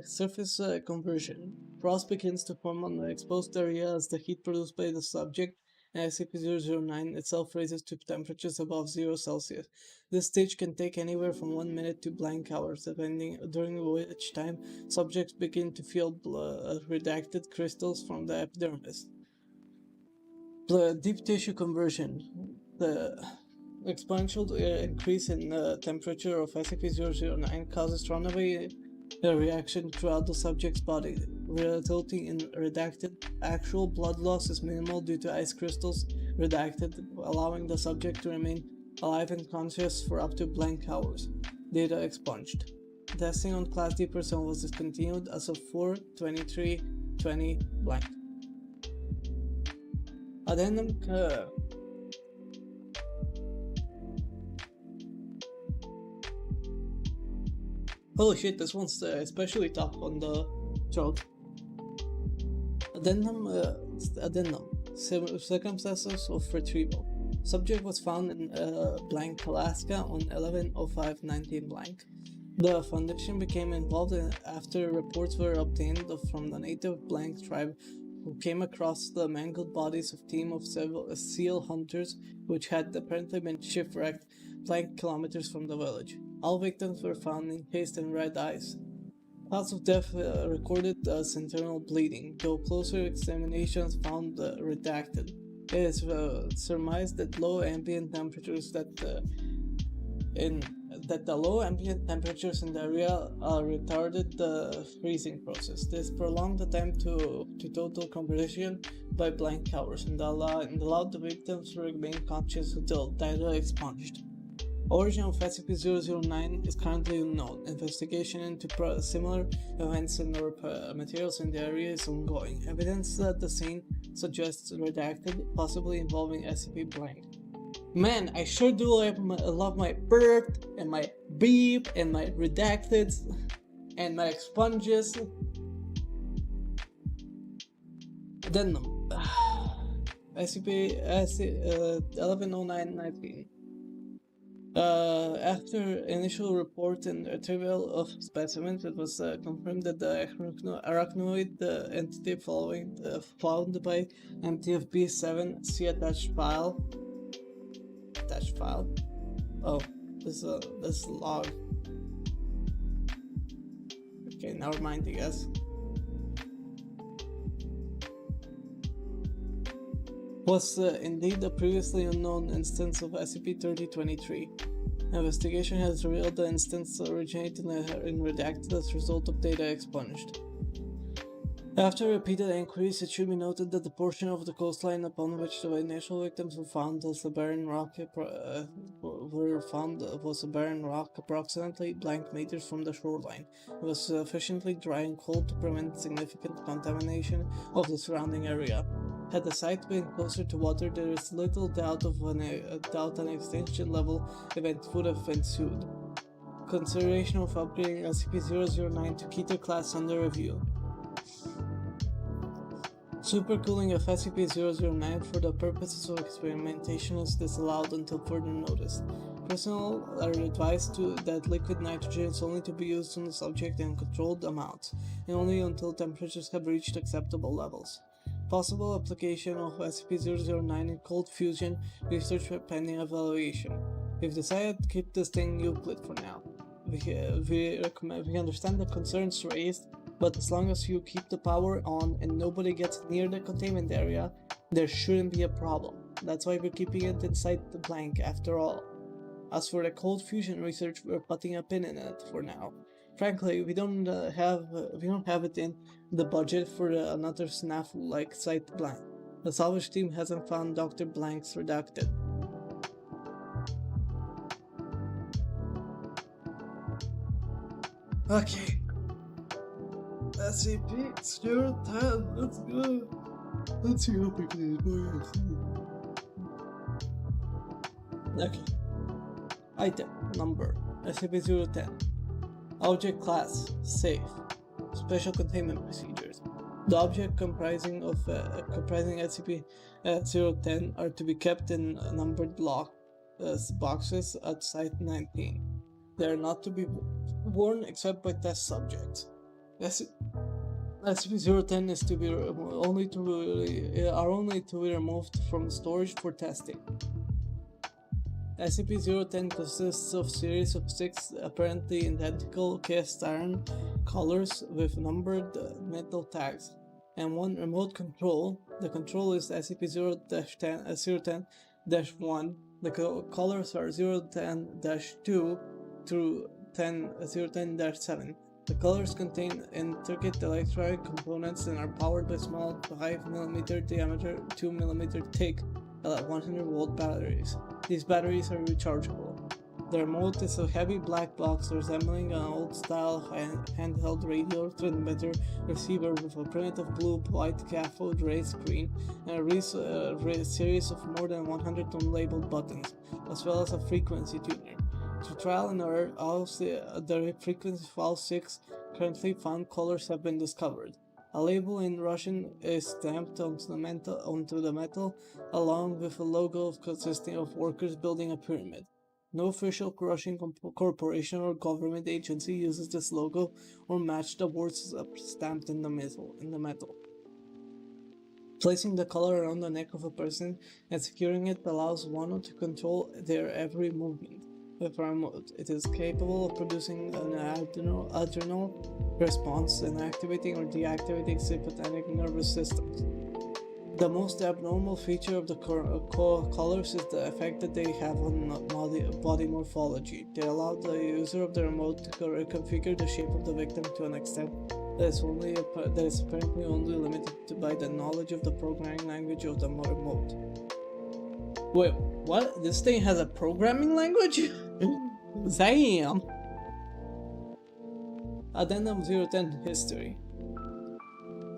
Surface conversion: frost begins to form on the exposed area as the heat produced by the subject and SCP-009 itself raises to temperatures above 0 Celsius. This stage can take anywhere from 1 minute to blank hours, during which time subjects begin to feel redacted crystals from the epidermis. Deep tissue conversion: the exponential increase in temperature of SCP-009 causes runaway reaction throughout the subject's body, resulting in redacted. Actual blood loss is minimal due to ice crystals redacted, allowing the subject to remain alive and conscious for up to blank hours. Data expunged. Testing on Class D personnel was discontinued as of 4/23/20 blank. Addendum Holy shit, this one's especially tough on the throat. Addendum. Circumstances of retrieval. Subject was found in blank Alaska on 11/05/19 blank. The Foundation became involved after reports were obtained from the native blank tribe who came across the mangled bodies of team of several seal hunters which had apparently been shipwrecked blank kilometers from the village. All victims were found encased in red ice. Cause of death recorded as internal bleeding, though closer examinations found redacted. It is surmised that low ambient temperatures the low ambient temperatures in the area retarded the freezing process. This prolonged the time to total compression by blank hours and allowed the victims to remain conscious until data expunged. Origin of SCP-009 is currently unknown. Investigation into similar events and or materials in the area is ongoing. Evidence at the scene suggests redacted, possibly involving SCP blank. Man, I sure do love my burp and my beep and my redacted and my expunges. Addendum. SCP 1109-19. After initial report and retrieval of specimens, it was confirmed that the arachnoid entity found by MTF-B7 see attached file. Oh, this log. Okay, never mind, I guess. Was indeed a previously unknown instance of SCP-3023. Investigation has revealed the instance originated in redacted as a result of data expunged. After repeated inquiries, it should be noted that the portion of the coastline upon which the initial victims were found was a barren rock approximately blank meters from the shoreline. It was sufficiently dry and cold to prevent significant contamination of the surrounding area. Had the site been closer to water, there is little doubt an extinction level event would have ensued. Consideration of upgrading SCP-009 to Keter class under review. Supercooling of SCP-009 for the purposes of experimentation is disallowed until further notice. Personnel are advised that liquid nitrogen is only to be used on the subject in controlled amounts, and only until temperatures have reached acceptable levels. Possible application of SCP-009 in cold fusion research pending evaluation. We've decided to keep this thing Euclid for now. We understand the concerns raised, but as long as you keep the power on and nobody gets near the containment area, there shouldn't be a problem. That's why we're keeping it inside the blank after all. As for the cold fusion research, we're putting a pin in it for now. Frankly, we don't have it in the budget for another snafu like Site Blank. The salvage team hasn't found Dr. Blank's redacted. Okay. SCP-010, let's go. Let's see how quickly it goes. Okay. Item number SCP-010. Object class safe. Special containment procedures. The object comprising SCP-010 are to be kept in numbered boxes at Site 19. They are not to be worn except by test subjects. SCP-010 is only to be removed from storage for testing. SCP-010 consists of a series of 6 apparently identical cast iron collars with numbered metal tags, and one remote control. The control is SCP-010-1. The collars are 010-2 through 010-7. The collars contain intricate electronic components and are powered by small 5mm diameter, 2mm thick 100-volt batteries. These batteries are rechargeable. The remote is a heavy black box resembling an old-style handheld radio transmitter receiver with a primitive blue-white cathode ray screen and a series of more than 100 unlabeled buttons, as well as a frequency tuner. Through trial and error, the frequency of all 6 currently found colors have been discovered. A label in Russian is stamped onto the metal, along with a logo consisting of workers building a pyramid. No official Russian corporation or government agency uses this logo or match the words stamped in the metal. Placing the collar around the neck of a person and securing it allows one to control their every movement. With a remote, it is capable of producing an adrenal response and activating or deactivating sympathetic nervous systems. The most abnormal feature of the collars is the effect that they have on body morphology. They allow the user of the remote to configure the shape of the victim to an extent that is apparently only limited by the knowledge of the programming language of the remote. Wait, what? This thing has a programming language? Damn! Addendum 010 History.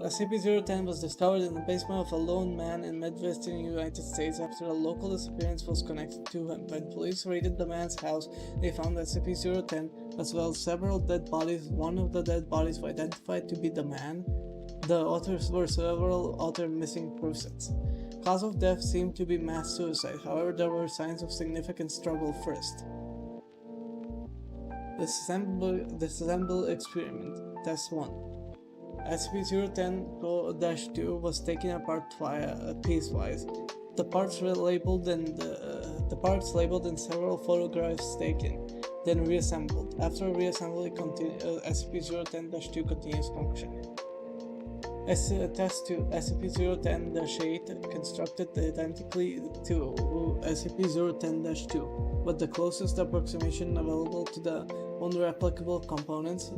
SCP-010 was discovered in the basement of a lone man in Midwestern United States after a local disappearance was connected to him. When police raided the man's house, they found SCP-010 as well as several dead bodies. One of the dead bodies was identified to be the man. The others were several other missing persons. Cause of death seemed to be mass suicide, however there were signs of significant struggle first. Disassemble Experiment Test 1. SCP-010-2 was taken apart piecewise. The parts labeled and several photographs taken, then reassembled. After reassembly, SCP-010-2 continues functioning. Test 2. SCP-010-8 constructed identically to SCP-010-2, but the closest approximation available to the unreplicable components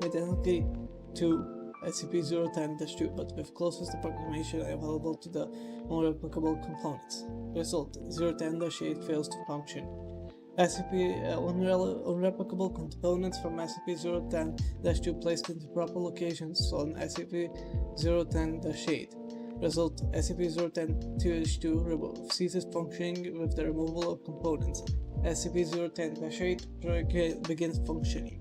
identically to SCP-010-2, but with closest approximation available to the unreplicable components. Result: 010-8 fails to function. Unreplicable components from SCP-010-2 placed into proper locations on SCP-010-8. Result: SCP-010-2 ceases functioning with the removal of components. SCP-010-8 begins functioning.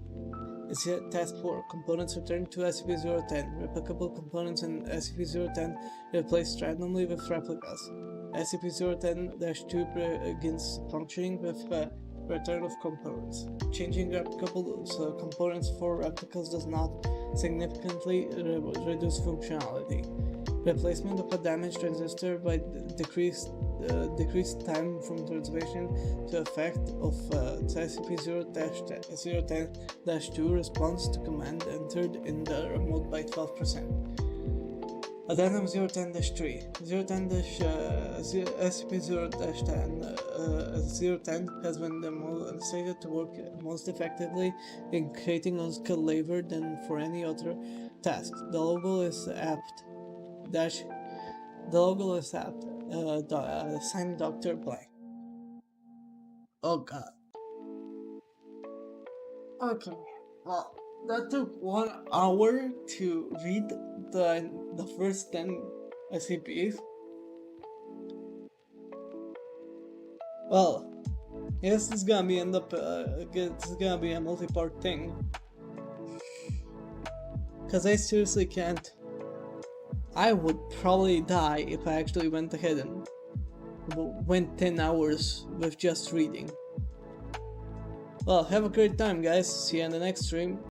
Test 4. Components returned to SCP-010. Replicable components in SCP-010 replaced randomly with replicas. SCP-010-2 begins functioning with return of components. Changing replicable components for replicas does not significantly reduce functionality. Replacement of a damaged transistor by decreased time from transmission to effect of SCP-010-2 response to command entered in the remote by 12%. Addendum 010-3. SCP-010 has been demonstrated to work most effectively in creating unskilled labor than for any other task. The logo is apt. Signed Dr. Blank. Oh god. Okay. Well, that took 1 hour to read the first 10 SCPs. Well, yes, this is gonna be a multi-part thing. Cause I seriously can't. I would probably die if I actually went ahead and went 10 hours with just reading. Well, have a great time, guys. See you in the next stream.